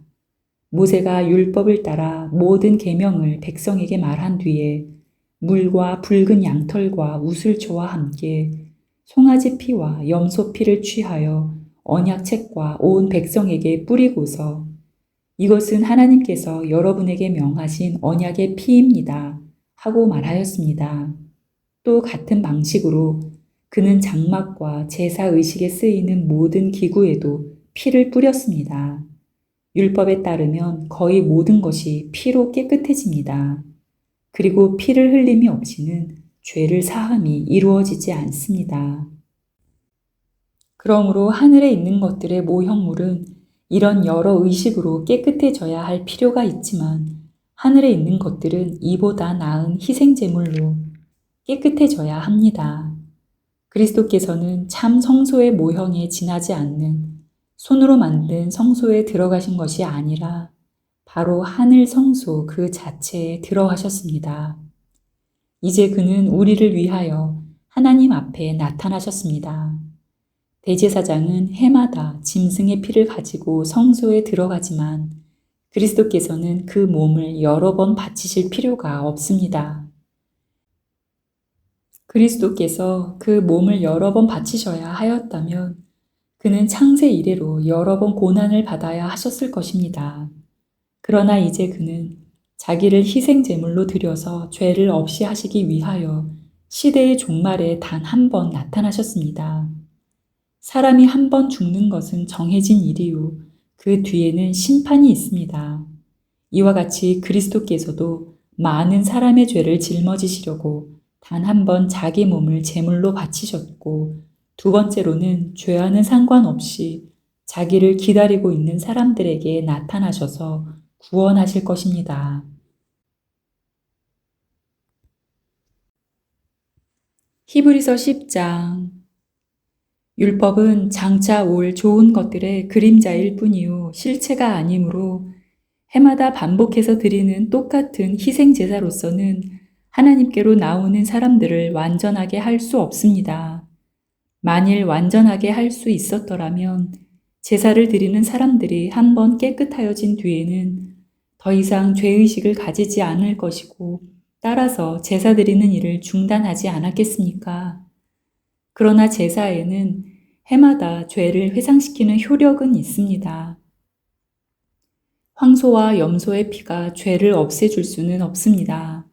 모세가 율법을 따라 모든 계명을 백성에게 말한 뒤에 물과 붉은 양털과 우슬초와 함께 송아지 피와 염소 피를 취하여 언약책과 온 백성에게 뿌리고서 이것은 하나님께서 여러분에게 명하신 언약의 피입니다 하고 말하였습니다. 또 같은 방식으로 그는 장막과 제사 의식에 쓰이는 모든 기구에도 피를 뿌렸습니다. 율법에 따르면 거의 모든 것이 피로 깨끗해집니다. 그리고 피를 흘림이 없이는 죄를 사함이 이루어지지 않습니다. 그러므로 하늘에 있는 것들의 모형물은 이런 여러 의식으로 깨끗해져야 할 필요가 있지만 하늘에 있는 것들은 이보다 나은 희생제물로 깨끗해져야 합니다. 그리스도께서는 참 성소의 모형에 지나지 않는 손으로 만든 성소에 들어가신 것이 아니라 바로 하늘 성소 그 자체에 들어가셨습니다. 이제 그는 우리를 위하여 하나님 앞에 나타나셨습니다. 대제사장은 해마다 짐승의 피를 가지고 성소에 들어가지만 그리스도께서는 그 몸을 여러 번 바치실 필요가 없습니다. 그리스도께서 그 몸을 여러 번 바치셔야 하였다면 그는 창세 이래로 여러 번 고난을 받아야 하셨을 것입니다. 그러나 이제 그는 자기를 희생 제물로 드려서 죄를 없이 하시기 위하여 시대의 종말에 단 한 번 나타나셨습니다. 사람이 한 번 죽는 것은 정해진 일이요. 그 뒤에는 심판이 있습니다. 이와 같이 그리스도께서도 많은 사람의 죄를 짊어지시려고 단 한 번 자기 몸을 제물로 바치셨고, 두 번째로는 죄와는 상관없이 자기를 기다리고 있는 사람들에게 나타나셔서 구원하실 것입니다. 히브리서 10장. 율법은 장차 올 좋은 것들의 그림자일 뿐이요 실체가 아니므로 해마다 반복해서 드리는 똑같은 희생 제사로서는 하나님께로 나오는 사람들을 완전하게 할 수 없습니다. 만일 완전하게 할 수 있었더라면 제사를 드리는 사람들이 한번 깨끗하여진 뒤에는 더 이상 죄의식을 가지지 않을 것이고, 따라서 제사 드리는 일을 중단하지 않았겠습니까? 그러나 제사에는 해마다 죄를 회상시키는 효력은 있습니다. 황소와 염소의 피가 죄를 없애줄 수는 없습니다.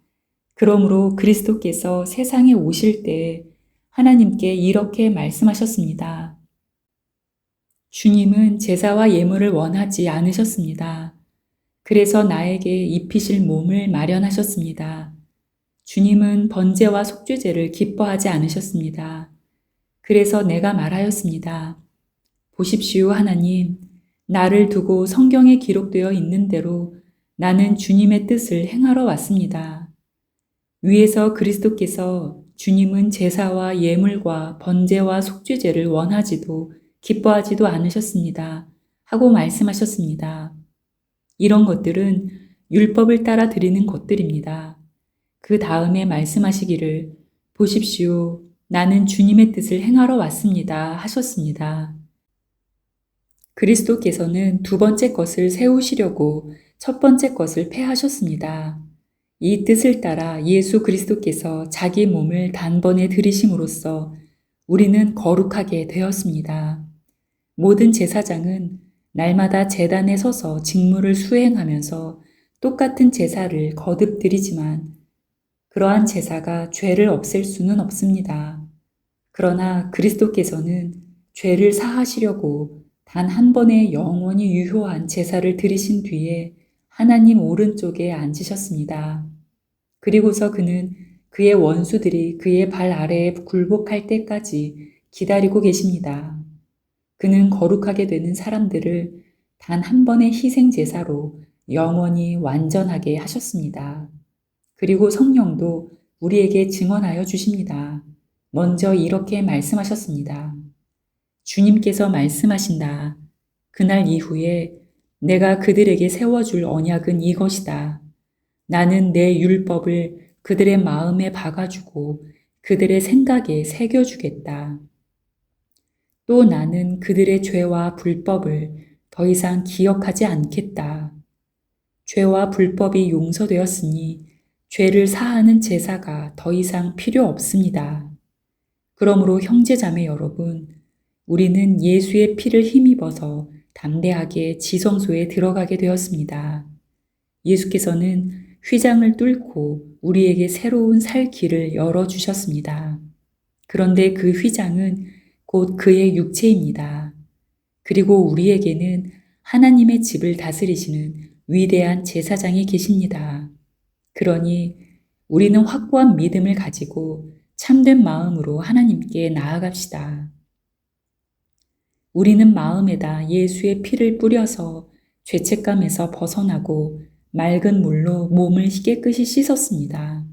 그러므로 그리스도께서 세상에 오실 때 하나님께 이렇게 말씀하셨습니다. 주님은 제사와 예물을 원하지 않으셨습니다. 그래서 나에게 입히실 몸을 마련하셨습니다. 주님은 번제와 속죄제를 기뻐하지 않으셨습니다. 그래서 내가 말하였습니다. 보십시오, 하나님. 나를 두고 성경에 기록되어 있는 대로 나는 주님의 뜻을 행하러 왔습니다. 위에서 그리스도께서 주님은 제사와 예물과 번제와 속죄제를 원하지도 기뻐하지도 않으셨습니다. 하고 말씀하셨습니다. 이런 것들은 율법을 따라 드리는 것들입니다. 그 다음에 말씀하시기를 보십시오. 나는 주님의 뜻을 행하러 왔습니다. 하셨습니다. 그리스도께서는 두 번째 것을 세우시려고 첫 번째 것을 폐하셨습니다. 이 뜻을 따라 예수 그리스도께서 자기 몸을 단번에 들이심으로써 우리는 거룩하게 되었습니다. 모든 제사장은 날마다 제단에 서서 직무를 수행하면서 똑같은 제사를 거듭 드리지만 그러한 제사가 죄를 없앨 수는 없습니다. 그러나 그리스도께서는 죄를 사하시려고 단 한 번의 영원히 유효한 제사를 드리신 뒤에 하나님 오른쪽에 앉으셨습니다. 그리고서 그는 그의 원수들이 그의 발 아래에 굴복할 때까지 기다리고 계십니다. 그는 거룩하게 되는 사람들을 단 한 번의 희생 제사로 영원히 완전하게 하셨습니다. 그리고 성령도 우리에게 증언하여 주십니다. 먼저 이렇게 말씀하셨습니다. 주님께서 말씀하신다. 그날 이후에 내가 그들에게 세워줄 언약은 이것이다. 나는 내 율법을 그들의 마음에 박아주고 그들의 생각에 새겨주겠다. 또 나는 그들의 죄와 불법을 더 이상 기억하지 않겠다. 죄와 불법이 용서되었으니 죄를 사하는 제사가 더 이상 필요 없습니다. 그러므로 형제자매 여러분, 우리는 예수의 피를 힘입어서 담대하게 지성소에 들어가게 되었습니다. 예수께서는 휘장을 뚫고 우리에게 새로운 살 길을 열어주셨습니다. 그런데 그 휘장은 곧 그의 육체입니다. 그리고 우리에게는 하나님의 집을 다스리시는 위대한 제사장이 계십니다. 그러니 우리는 확고한 믿음을 가지고 참된 마음으로 하나님께 나아갑시다. 우리는 마음에다 예수의 피를 뿌려서 죄책감에서 벗어나고 맑은 물로 몸을 깨끗이 씻었습니다.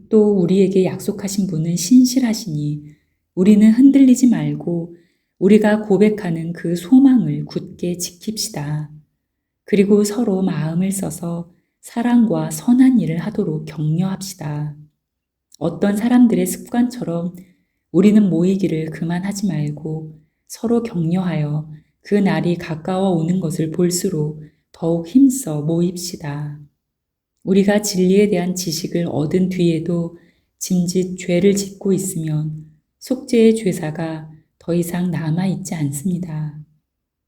또 우리에게 약속하신 분은 신실하시니 우리는 흔들리지 말고 우리가 고백하는 그 소망을 굳게 지킵시다. 그리고 서로 마음을 써서 사랑과 선한 일을 하도록 격려합시다. 어떤 사람들의 습관처럼 우리는 모이기를 그만하지 말고 서로 격려하여 그 날이 가까워 오는 것을 볼수록 더욱 힘써 모입시다. 우리가 진리에 대한 지식을 얻은 뒤에도 짐짓 죄를 짓고 있으면 속죄의 죄사가 더 이상 남아있지 않습니다.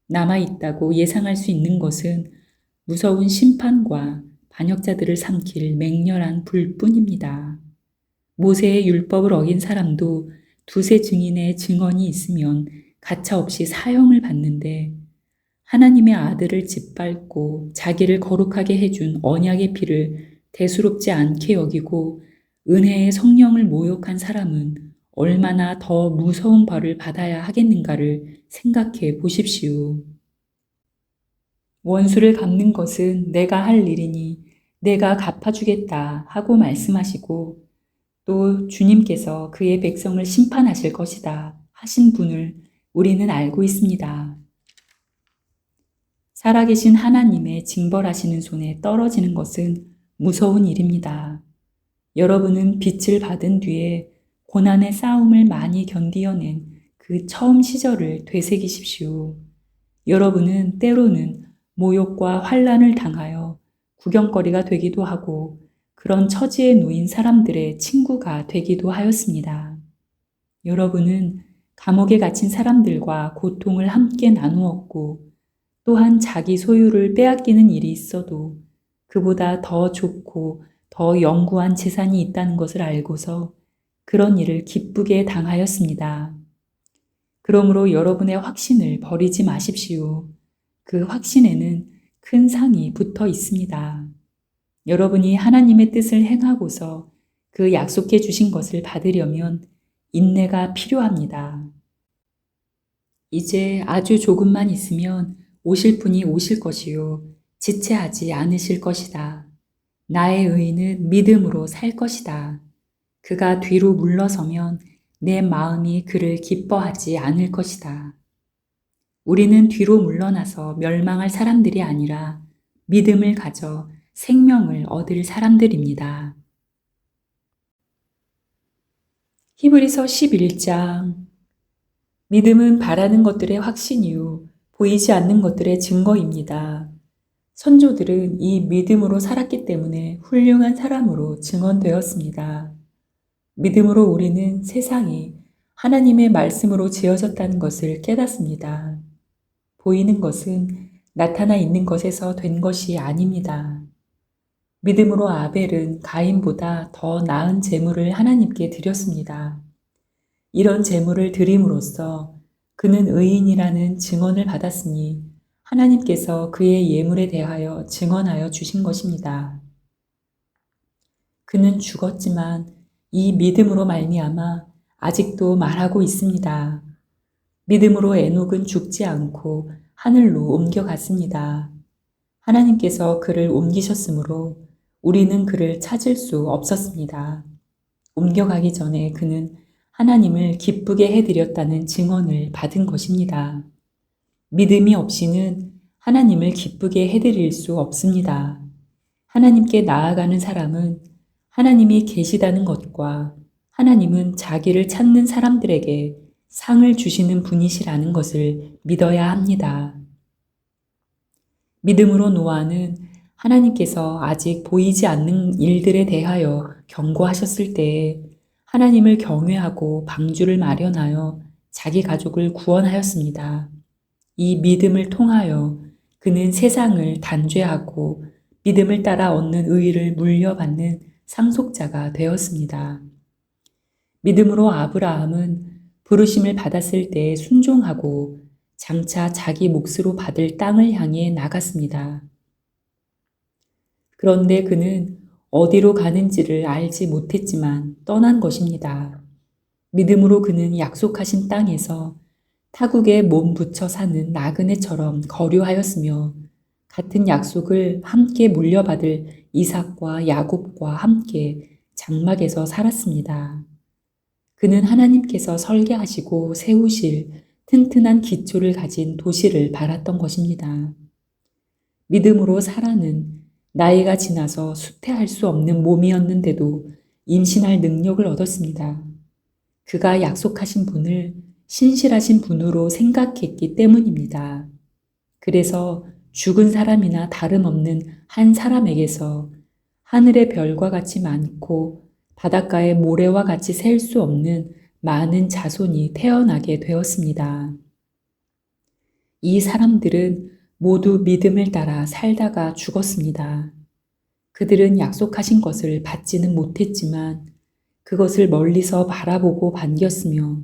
남아있다고 예상할 수 있는 것은 무서운 심판과 반역자들을 삼킬 맹렬한 불뿐입니다. 모세의 율법을 어긴 사람도 두세 증인의 증언이 있으면 가차없이 사형을 받는데 하나님의 아들을 짓밟고 자기를 거룩하게 해준 언약의 피를 대수롭지 않게 여기고 은혜의 성령을 모욕한 사람은 얼마나 더 무서운 벌을 받아야 하겠는가를 생각해 보십시오. 원수를 갚는 것은 내가 할 일이니 내가 갚아주겠다 하고 말씀하시고 또 주님께서 그의 백성을 심판하실 것이다 하신 분을 우리는 알고 있습니다. 살아계신 하나님의 징벌하시는 손에 떨어지는 것은 무서운 일입니다. 여러분은 빛을 받은 뒤에 고난의 싸움을 많이 견디어낸 그 처음 시절을 되새기십시오. 여러분은 때로는 모욕과 환난을 당하여 구경거리가 되기도 하고 그런 처지에 놓인 사람들의 친구가 되기도 하였습니다. 여러분은 감옥에 갇힌 사람들과 고통을 함께 나누었고 또한 자기 소유를 빼앗기는 일이 있어도 그보다 더 좋고 더 영구한 재산이 있다는 것을 알고서 그런 일을 기쁘게 당하였습니다. 그러므로 여러분의 확신을 버리지 마십시오. 그 확신에는 큰 상이 붙어 있습니다. 여러분이 하나님의 뜻을 행하고서 그 약속해 주신 것을 받으려면 인내가 필요합니다. 이제 아주 조금만 있으면 오실 분이 오실 것이요 지체하지 않으실 것이다. 나의 의인은 믿음으로 살 것이다. 그가 뒤로 물러서면 내 마음이 그를 기뻐하지 않을 것이다. 우리는 뒤로 물러나서 멸망할 사람들이 아니라 믿음을 가져 생명을 얻을 사람들입니다. 히브리서 11장 믿음은 바라는 것들의 확신이요 보이지 않는 것들의 증거입니다. 선조들은 이 믿음으로 살았기 때문에 훌륭한 사람으로 증언되었습니다. 믿음으로 우리는 세상이 하나님의 말씀으로 지어졌다는 것을 깨닫습니다. 보이는 것은 나타나 있는 것에서 된 것이 아닙니다. 믿음으로 아벨은 가인보다 더 나은 제물을 하나님께 드렸습니다. 이런 제물을 드림으로써 그는 의인이라는 증언을 받았으니 하나님께서 그의 예물에 대하여 증언하여 주신 것입니다. 그는 죽었지만 이 믿음으로 말미암아 아직도 말하고 있습니다. 믿음으로 에녹은 죽지 않고 하늘로 옮겨갔습니다. 하나님께서 그를 옮기셨으므로 우리는 그를 찾을 수 없었습니다. 옮겨가기 전에 그는 하나님을 기쁘게 해드렸다는 증언을 받은 것입니다. 믿음이 없이는 하나님을 기쁘게 해드릴 수 없습니다. 하나님께 나아가는 사람은 하나님이 계시다는 것과 하나님은 자기를 찾는 사람들에게 상을 주시는 분이시라는 것을 믿어야 합니다. 믿음으로 노아는 하나님께서 아직 보이지 않는 일들에 대하여 경고하셨을 때에 하나님을 경외하고 방주를 마련하여 자기 가족을 구원하였습니다. 이 믿음을 통하여 그는 세상을 단죄하고 믿음을 따라 얻는 의를 물려받는 상속자가 되었습니다. 믿음으로 아브라함은 부르심을 받았을 때 순종하고 장차 자기 몫으로 받을 땅을 향해 나갔습니다. 그런데 그는 어디로 가는지를 알지 못했지만 떠난 것입니다. 믿음으로 그는 약속하신 땅에서 타국에 몸 붙여 사는 나그네처럼 거류하였으며 같은 약속을 함께 물려받을 이삭과 야곱과 함께 장막에서 살았습니다. 그는 하나님께서 설계하시고 세우실 튼튼한 기초를 가진 도시를 바랐던 것입니다. 믿음으로 사라는 나이가 지나서 수태할 수 없는 몸이었는데도 임신할 능력을 얻었습니다. 그가 약속하신 분을 신실하신 분으로 생각했기 때문입니다. 그래서 죽은 사람이나 다름없는 한 사람에게서 하늘의 별과 같이 많고 바닷가의 모래와 같이 셀 수 없는 많은 자손이 태어나게 되었습니다. 이 사람들은 모두 믿음을 따라 살다가 죽었습니다. 그들은 약속하신 것을 받지는 못했지만 그것을 멀리서 바라보고 반겼으며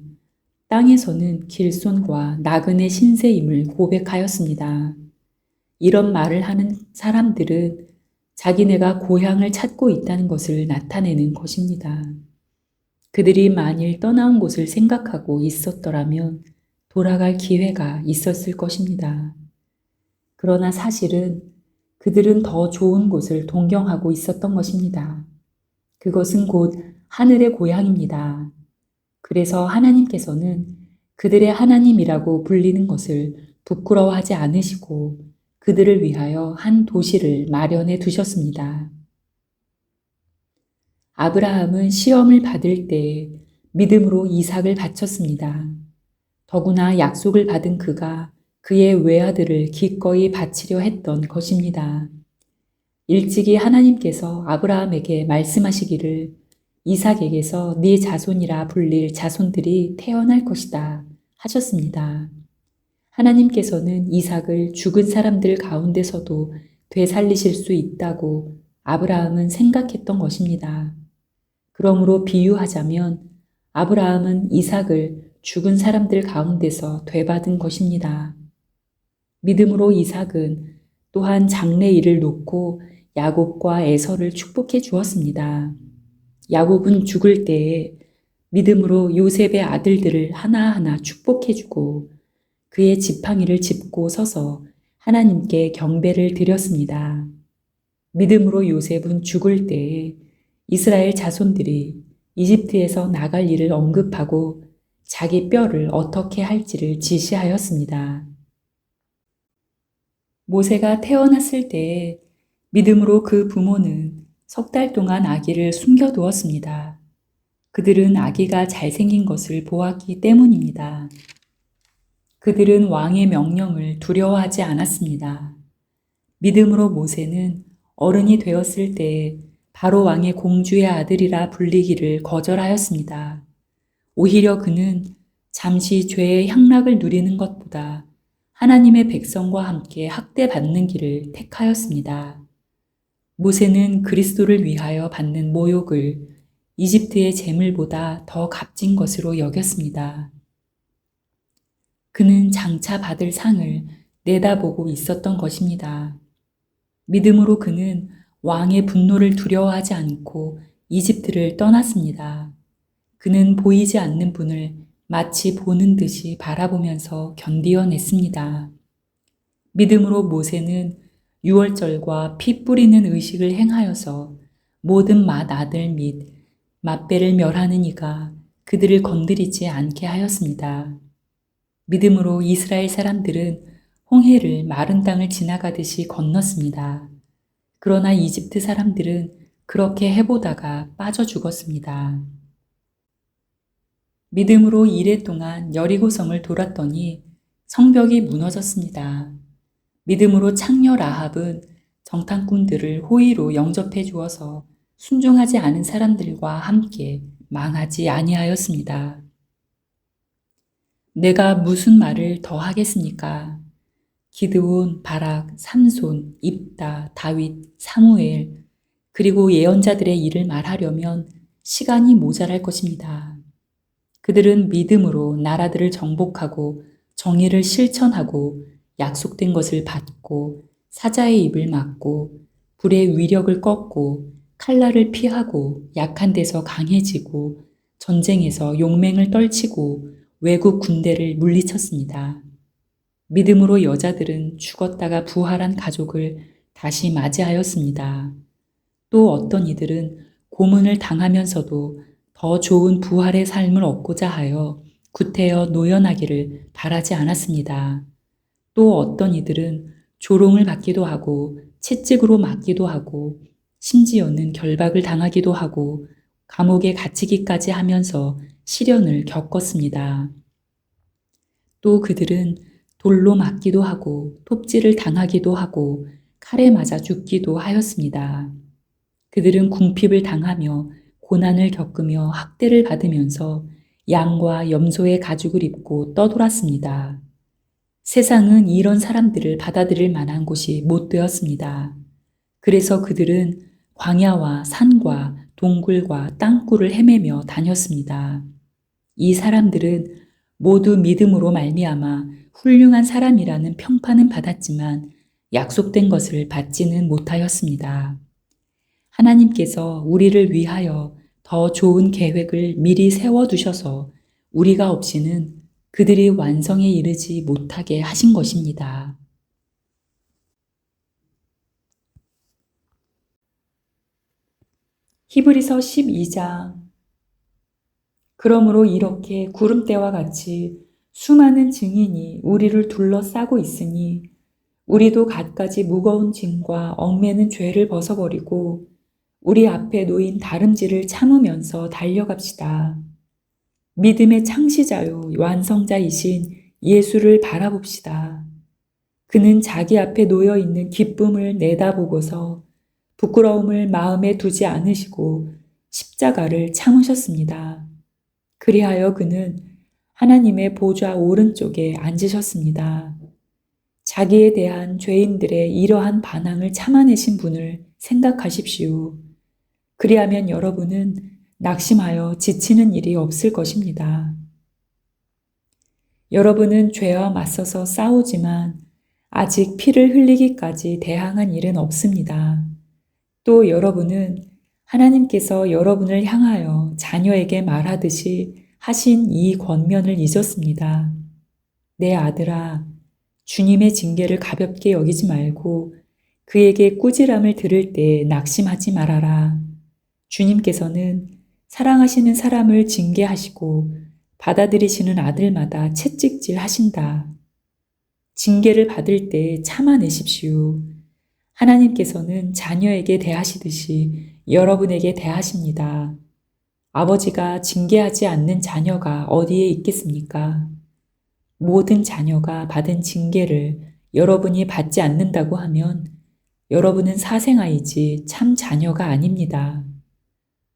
땅에서는 길손과 나그네 신세임을 고백하였습니다. 이런 말을 하는 사람들은 자기네가 고향을 찾고 있다는 것을 나타내는 것입니다. 그들이 만일 떠나온 곳을 생각하고 있었더라면 돌아갈 기회가 있었을 것입니다. 그러나 사실은 그들은 더 좋은 곳을 동경하고 있었던 것입니다. 그것은 곧 하늘의 고향입니다. 그래서 하나님께서는 그들의 하나님이라고 불리는 것을 부끄러워하지 않으시고 그들을 위하여 한 도시를 마련해 두셨습니다. 아브라함은 시험을 받을 때 믿음으로 이삭을 바쳤습니다. 더구나 약속을 받은 그가 그의 외아들을 기꺼이 바치려 했던 것입니다. 일찍이 하나님께서 아브라함에게 말씀하시기를 이삭에게서 네 자손이라 불릴 자손들이 태어날 것이다 하셨습니다. 하나님께서는 이삭을 죽은 사람들 가운데서도 되살리실 수 있다고 아브라함은 생각했던 것입니다. 그러므로 비유하자면 아브라함은 이삭을 죽은 사람들 가운데서 되받은 것입니다. 믿음으로 이삭은 또한 장래 일을 놓고 야곱과 에서를 축복해 주었습니다. 야곱은 죽을 때에 믿음으로 요셉의 아들들을 하나하나 축복해 주고 그의 지팡이를 짚고 서서 하나님께 경배를 드렸습니다. 믿음으로 요셉은 죽을 때에 이스라엘 자손들이 이집트에서 나갈 일을 언급하고 자기 뼈를 어떻게 할지를 지시하였습니다. 모세가 태어났을 때에 믿음으로 그 부모는 석 달 동안 아기를 숨겨두었습니다. 그들은 아기가 잘생긴 것을 보았기 때문입니다. 그들은 왕의 명령을 두려워하지 않았습니다. 믿음으로 모세는 어른이 되었을 때에 바로 왕의 공주의 아들이라 불리기를 거절하였습니다. 오히려 그는 잠시 죄의 향락을 누리는 것보다 하나님의 백성과 함께 학대받는 길을 택하였습니다. 모세는 그리스도를 위하여 받는 모욕을 이집트의 재물보다 더 값진 것으로 여겼습니다. 그는 장차 받을 상을 내다보고 있었던 것입니다. 믿음으로 그는 왕의 분노를 두려워하지 않고 이집트를 떠났습니다. 그는 보이지 않는 분을 마치 보는 듯이 바라보면서 견디어냈습니다. 믿음으로 모세는 유월절과 피 뿌리는 의식을 행하여서 모든 맏아들 및 맏배를 멸하는 이가 그들을 건드리지 않게 하였습니다. 믿음으로 이스라엘 사람들은 홍해를 마른 땅을 지나가듯이 건넜습니다. 그러나 이집트 사람들은 그렇게 해보다가 빠져 죽었습니다. 믿음으로 이레 동안 여리고성을 돌았더니 성벽이 무너졌습니다. 믿음으로 창녀 라합은 정탐꾼들을 호의로 영접해 주어서 순종하지 않은 사람들과 함께 망하지 아니하였습니다. 내가 무슨 말을 더 하겠습니까? 기드온, 바락, 삼손, 입다, 다윗, 사무엘, 그리고 예언자들의 일을 말하려면 시간이 모자랄 것입니다. 그들은 믿음으로 나라들을 정복하고 정의를 실천하고 약속된 것을 받고 사자의 입을 막고 불의 위력을 꺾고 칼날을 피하고 약한 데서 강해지고 전쟁에서 용맹을 떨치고 외국 군대를 물리쳤습니다. 믿음으로 여자들은 죽었다가 부활한 가족을 다시 맞이하였습니다. 또 어떤 이들은 고문을 당하면서도 더 좋은 부활의 삶을 얻고자 하여 구태여 노연하기를 바라지 않았습니다. 또 어떤 이들은 조롱을 받기도 하고 채찍으로 맞기도 하고 심지어는 결박을 당하기도 하고 감옥에 갇히기까지 하면서 시련을 겪었습니다. 또 그들은 돌로 맞기도 하고 톱질을 당하기도 하고 칼에 맞아 죽기도 하였습니다. 그들은 궁핍을 당하며 고난을 겪으며 학대를 받으면서 양과 염소의 가죽을 입고 떠돌았습니다. 세상은 이런 사람들을 받아들일 만한 곳이 못 되었습니다. 그래서 그들은 광야와 산과 동굴과 땅굴을 헤매며 다녔습니다. 이 사람들은 모두 믿음으로 말미암아 훌륭한 사람이라는 평판은 받았지만 약속된 것을 받지는 못하였습니다. 하나님께서 우리를 위하여 더 좋은 계획을 미리 세워두셔서 우리가 없이는 그들이 완성에 이르지 못하게 하신 것입니다. 히브리서 12장. 그러므로 이렇게 구름대와 같이 수많은 증인이 우리를 둘러싸고 있으니 우리도 갖가지 무거운 짐과 얽매는 죄를 벗어버리고 우리 앞에 놓인 다름질을 참으면서 달려갑시다. 믿음의 창시자요 완성자이신 예수를 바라봅시다. 그는 자기 앞에 놓여 있는 기쁨을 내다보고서 부끄러움을 마음에 두지 않으시고 십자가를 참으셨습니다. 그리하여 그는 하나님의 보좌 오른쪽에 앉으셨습니다. 자기에 대한 죄인들의 이러한 반항을 참아내신 분을 생각하십시오. 그리하면 여러분은 낙심하여 지치는 일이 없을 것입니다. 여러분은 죄와 맞서서 싸우지만 아직 피를 흘리기까지 대항한 일은 없습니다. 또 여러분은 하나님께서 여러분을 향하여 자녀에게 말하듯이 하신 이 권면을 잊었습니다. 내 아들아, 주님의 징계를 가볍게 여기지 말고 그에게 꾸지람을 들을 때 낙심하지 말아라. 주님께서는 사랑하시는 사람을 징계하시고 받아들이시는 아들마다 채찍질 하신다. 징계를 받을 때 참아내십시오. 하나님께서는 자녀에게 대하시듯이 여러분에게 대하십니다. 아버지가 징계하지 않는 자녀가 어디에 있겠습니까? 모든 자녀가 받은 징계를 여러분이 받지 않는다고 하면 여러분은 사생아이지 참 자녀가 아닙니다.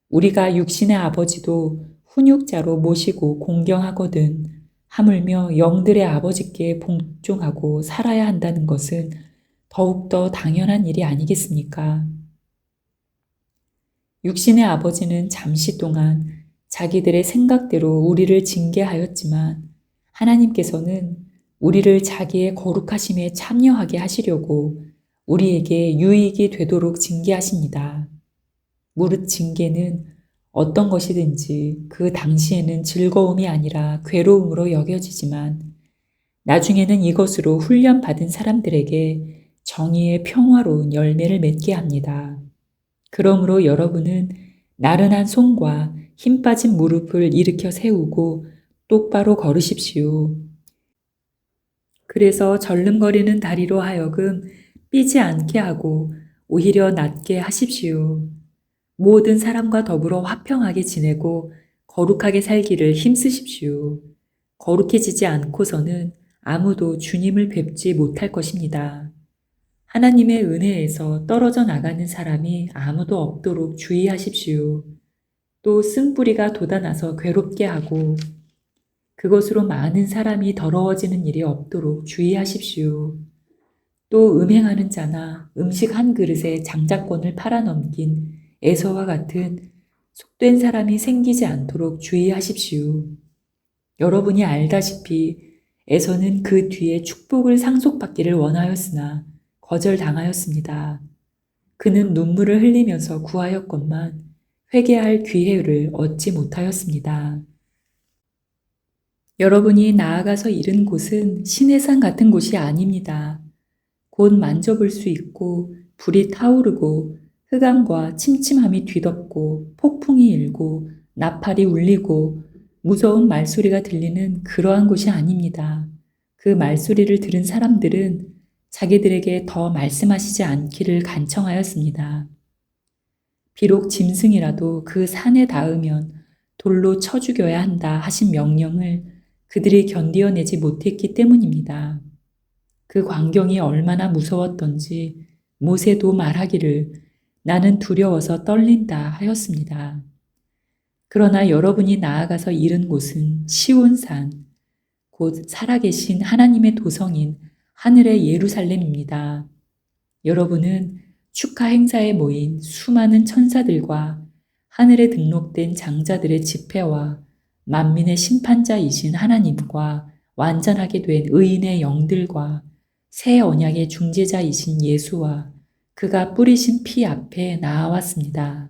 우리가 육신의 아버지도 훈육자로 모시고 공경하거든 하물며 영들의 아버지께 복종하고 살아야 한다는 것은 더욱더 당연한 일이 아니겠습니까? 육신의 아버지는 잠시 동안 자기들의 생각대로 우리를 징계하였지만 하나님께서는 우리를 자기의 거룩하심에 참여하게 하시려고 우리에게 유익이 되도록 징계하십니다. 무릇 징계는 어떤 것이든지 그 당시에는 즐거움이 아니라 괴로움으로 여겨지지만 나중에는 이것으로 훈련받은 사람들에게 정의의 평화로운 열매를 맺게 합니다. 그러므로 여러분은 나른한 손과 힘 빠진 무릎을 일으켜 세우고 똑바로 걸으십시오. 그래서 절름거리는 다리로 하여금 삐지 않게 하고 오히려 낮게 하십시오. 모든 사람과 더불어 화평하게 지내고 거룩하게 살기를 힘쓰십시오. 거룩해지지 않고서는 아무도 주님을 뵙지 못할 것입니다. 하나님의 은혜에서 떨어져 나가는 사람이 아무도 없도록 주의하십시오. 또 쓴뿌리가 돋아나서 괴롭게 하고 그것으로 많은 사람이 더러워지는 일이 없도록 주의하십시오. 또 음행하는 자나 음식 한 그릇에 장자권을 팔아넘긴 에서와 같은 속된 사람이 생기지 않도록 주의하십시오. 여러분이 알다시피 에서는 그 뒤에 축복을 상속받기를 원하였으나 거절당하였습니다. 그는 눈물을 흘리면서 구하였건만 회개할 기회를 얻지 못하였습니다. 여러분이 나아가서 이른 곳은 시내산 같은 곳이 아닙니다. 곧 만져볼 수 있고 불이 타오르고 흑암과 침침함이 뒤덮고 폭풍이 일고 나팔이 울리고 무서운 말소리가 들리는 그러한 곳이 아닙니다. 그 말소리를 들은 사람들은 자기들에게 더 말씀하시지 않기를 간청하였습니다. 비록 짐승이라도 그 산에 닿으면 돌로 쳐 죽여야 한다 하신 명령을 그들이 견디어내지 못했기 때문입니다. 그 광경이 얼마나 무서웠던지 모세도 말하기를 나는 두려워서 떨린다 하였습니다. 그러나 여러분이 나아가서 이른 곳은 시온산, 곧 살아계신 하나님의 도성인 하늘의 예루살렘입니다. 여러분은 축하 행사에 모인 수많은 천사들과 하늘에 등록된 장자들의 집회와 만민의 심판자이신 하나님과 완전하게 된 의인의 영들과 새 언약의 중재자이신 예수와 그가 뿌리신 피 앞에 나아왔습니다.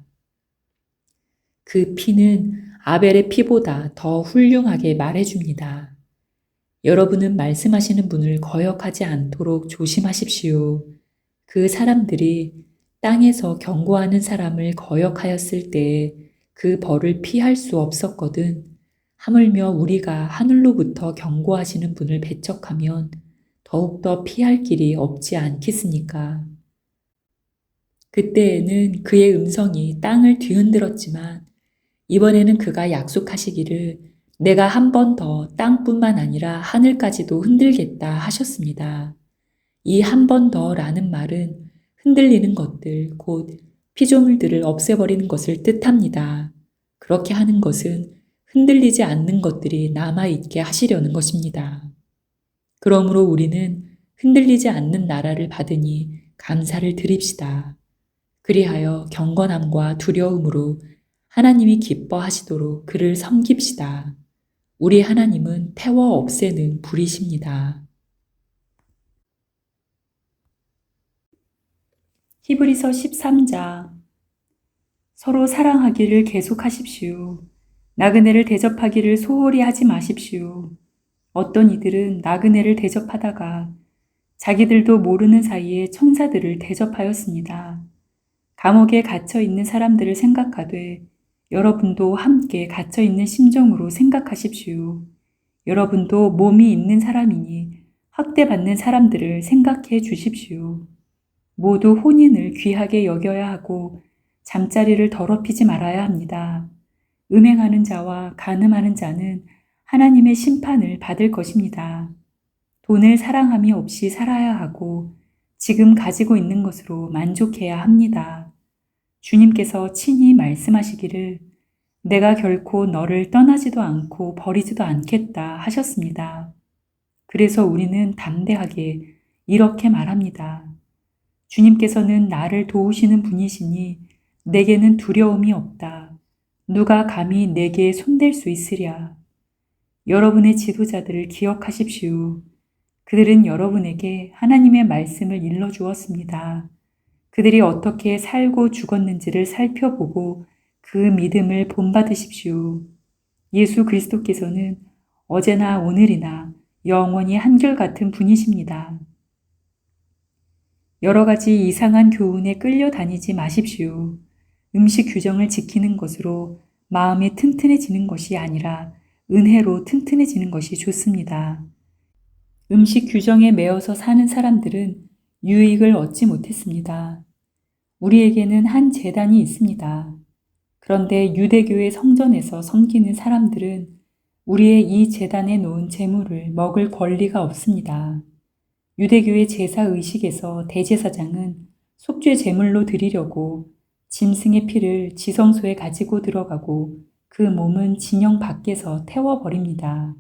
그 피는 아벨의 피보다 더 훌륭하게 말해줍니다. 여러분은 말씀하시는 분을 거역하지 않도록 조심하십시오. 그 사람들이 땅에서 경고하는 사람을 거역하였을 때에 그 벌을 피할 수 없었거든. 하물며 우리가 하늘로부터 경고하시는 분을 배척하면 더욱더 피할 길이 없지 않겠습니까? 그때에는 그의 음성이 땅을 뒤흔들었지만 이번에는 그가 약속하시기를 내가 한 번 더 땅뿐만 아니라 하늘까지도 흔들겠다 하셨습니다. 이 한 번 더라는 말은 흔들리는 것들, 곧 피조물들을 없애버리는 것을 뜻합니다. 그렇게 하는 것은 흔들리지 않는 것들이 남아있게 하시려는 것입니다. 그러므로 우리는 흔들리지 않는 나라를 받으니 감사를 드립시다. 그리하여 경건함과 두려움으로 하나님이 기뻐하시도록 그를 섬깁시다. 우리 하나님은 태워 없애는 불이십니다. 히브리서 13장. 서로 사랑하기를 계속하십시오. 나그네를 대접하기를 소홀히 하지 마십시오. 어떤 이들은 나그네를 대접하다가 자기들도 모르는 사이에 천사들을 대접하였습니다. 감옥에 갇혀 있는 사람들을 생각하되 여러분도 함께 갇혀 있는 심정으로 생각하십시오. 여러분도 몸이 있는 사람이니 학대받는 사람들을 생각해 주십시오. 모두 혼인을 귀하게 여겨야 하고 잠자리를 더럽히지 말아야 합니다. 음행하는 자와 간음하는 자는 하나님의 심판을 받을 것입니다. 돈을 사랑함이 없이 살아야 하고 지금 가지고 있는 것으로 만족해야 합니다. 주님께서 친히 말씀하시기를 내가 결코 너를 떠나지도 않고 버리지도 않겠다 하셨습니다. 그래서 우리는 담대하게 이렇게 말합니다. 주님께서는 나를 도우시는 분이시니 내게는 두려움이 없다. 누가 감히 내게 손댈 수 있으랴. 여러분의 지도자들을 기억하십시오. 그들은 여러분에게 하나님의 말씀을 일러주었습니다. 그들이 어떻게 살고 죽었는지를 살펴보고 그 믿음을 본받으십시오. 예수 그리스도께서는 어제나 오늘이나 영원히 한결같은 분이십니다. 여러 가지 이상한 교훈에 끌려다니지 마십시오. 음식 규정을 지키는 것으로 마음이 튼튼해지는 것이 아니라 은혜로 튼튼해지는 것이 좋습니다. 음식 규정에 매어서 사는 사람들은 유익을 얻지 못했습니다. 우리에게는 한 제단이 있습니다. 그런데 유대교의 성전에서 섬기는 사람들은 우리의 이 제단에 놓은 제물을 먹을 권리가 없습니다. 유대교의 제사 의식에서 대제사장은 속죄 제물로 드리려고 짐승의 피를 지성소에 가지고 들어가고 그 몸은 진영 밖에서 태워버립니다.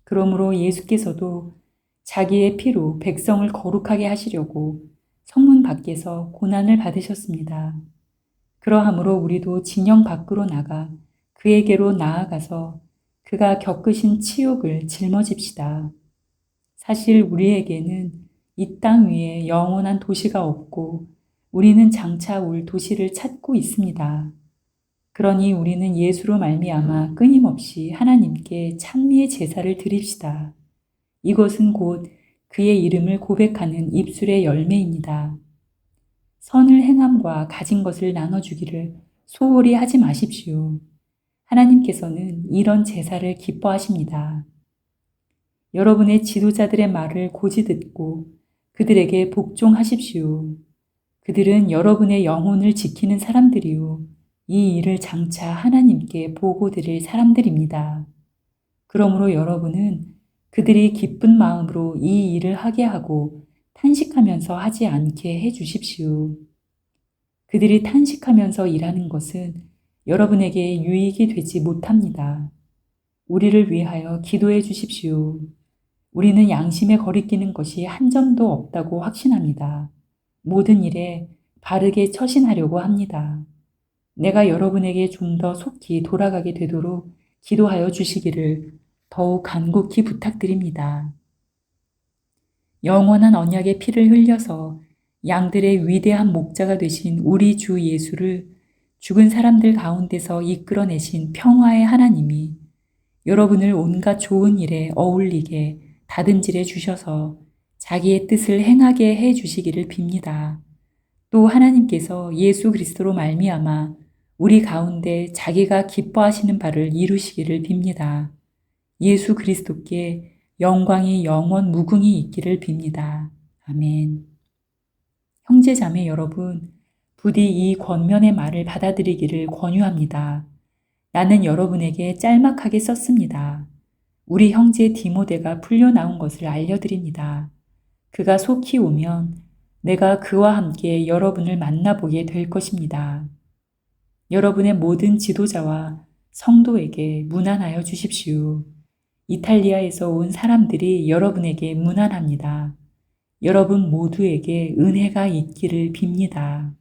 그러므로 예수께서도 자기의 피로 백성을 거룩하게 하시려고 성문 밖에서 고난을 받으셨습니다. 그러하므로 우리도 진영 밖으로 나가 그에게로 나아가서 그가 겪으신 치욕을 짊어집시다. 사실 우리에게는 이 땅 위에 영원한 도시가 없고 우리는 장차 올 도시를 찾고 있습니다. 그러니 우리는 예수로 말미암아 끊임없이 하나님께 찬미의 제사를 드립시다. 이것은 곧 그의 이름을 고백하는 입술의 열매입니다. 선을 행함과 가진 것을 나눠주기를 소홀히 하지 마십시오. 하나님께서는 이런 제사를 기뻐하십니다. 여러분의 지도자들의 말을 고지 듣고 그들에게 복종하십시오. 그들은 여러분의 영혼을 지키는 사람들이요. 이 일을 장차 하나님께 보고 드릴 사람들입니다. 그러므로 여러분은 그들이 기쁜 마음으로 이 일을 하게 하고 탄식하면서 하지 않게 해 주십시오. 그들이 탄식하면서 일하는 것은 여러분에게 유익이 되지 못합니다. 우리를 위하여 기도해 주십시오. 우리는 양심에 거리끼는 것이 한 점도 없다고 확신합니다. 모든 일에 바르게 처신하려고 합니다. 내가 여러분에게 좀 더 속히 돌아가게 되도록 기도하여 주시기를 더욱 간곡히 부탁드립니다. 영원한 언약의 피를 흘려서 양들의 위대한 목자가 되신 우리 주 예수를 죽은 사람들 가운데서 이끌어내신 평화의 하나님이 여러분을 온갖 좋은 일에 어울리게 다듬질해 주셔서 자기의 뜻을 행하게 해 주시기를 빕니다. 또 하나님께서 예수 그리스도로 말미암아 우리 가운데 자기가 기뻐하시는 바를 이루시기를 빕니다. 예수 그리스도께 영광이 영원 무궁히 있기를 빕니다. 아멘. 형제자매 여러분, 부디 이 권면의 말을 받아들이기를 권유합니다. 나는 여러분에게 짤막하게 썼습니다. 우리 형제 디모데가 풀려나온 것을 알려드립니다. 그가 속히 오면 내가 그와 함께 여러분을 만나보게 될 것입니다. 여러분의 모든 지도자와 성도에게 문안하여 주십시오. 이탈리아에서 온 사람들이 여러분에게 문안합니다. 여러분 모두에게 은혜가 있기를 빕니다.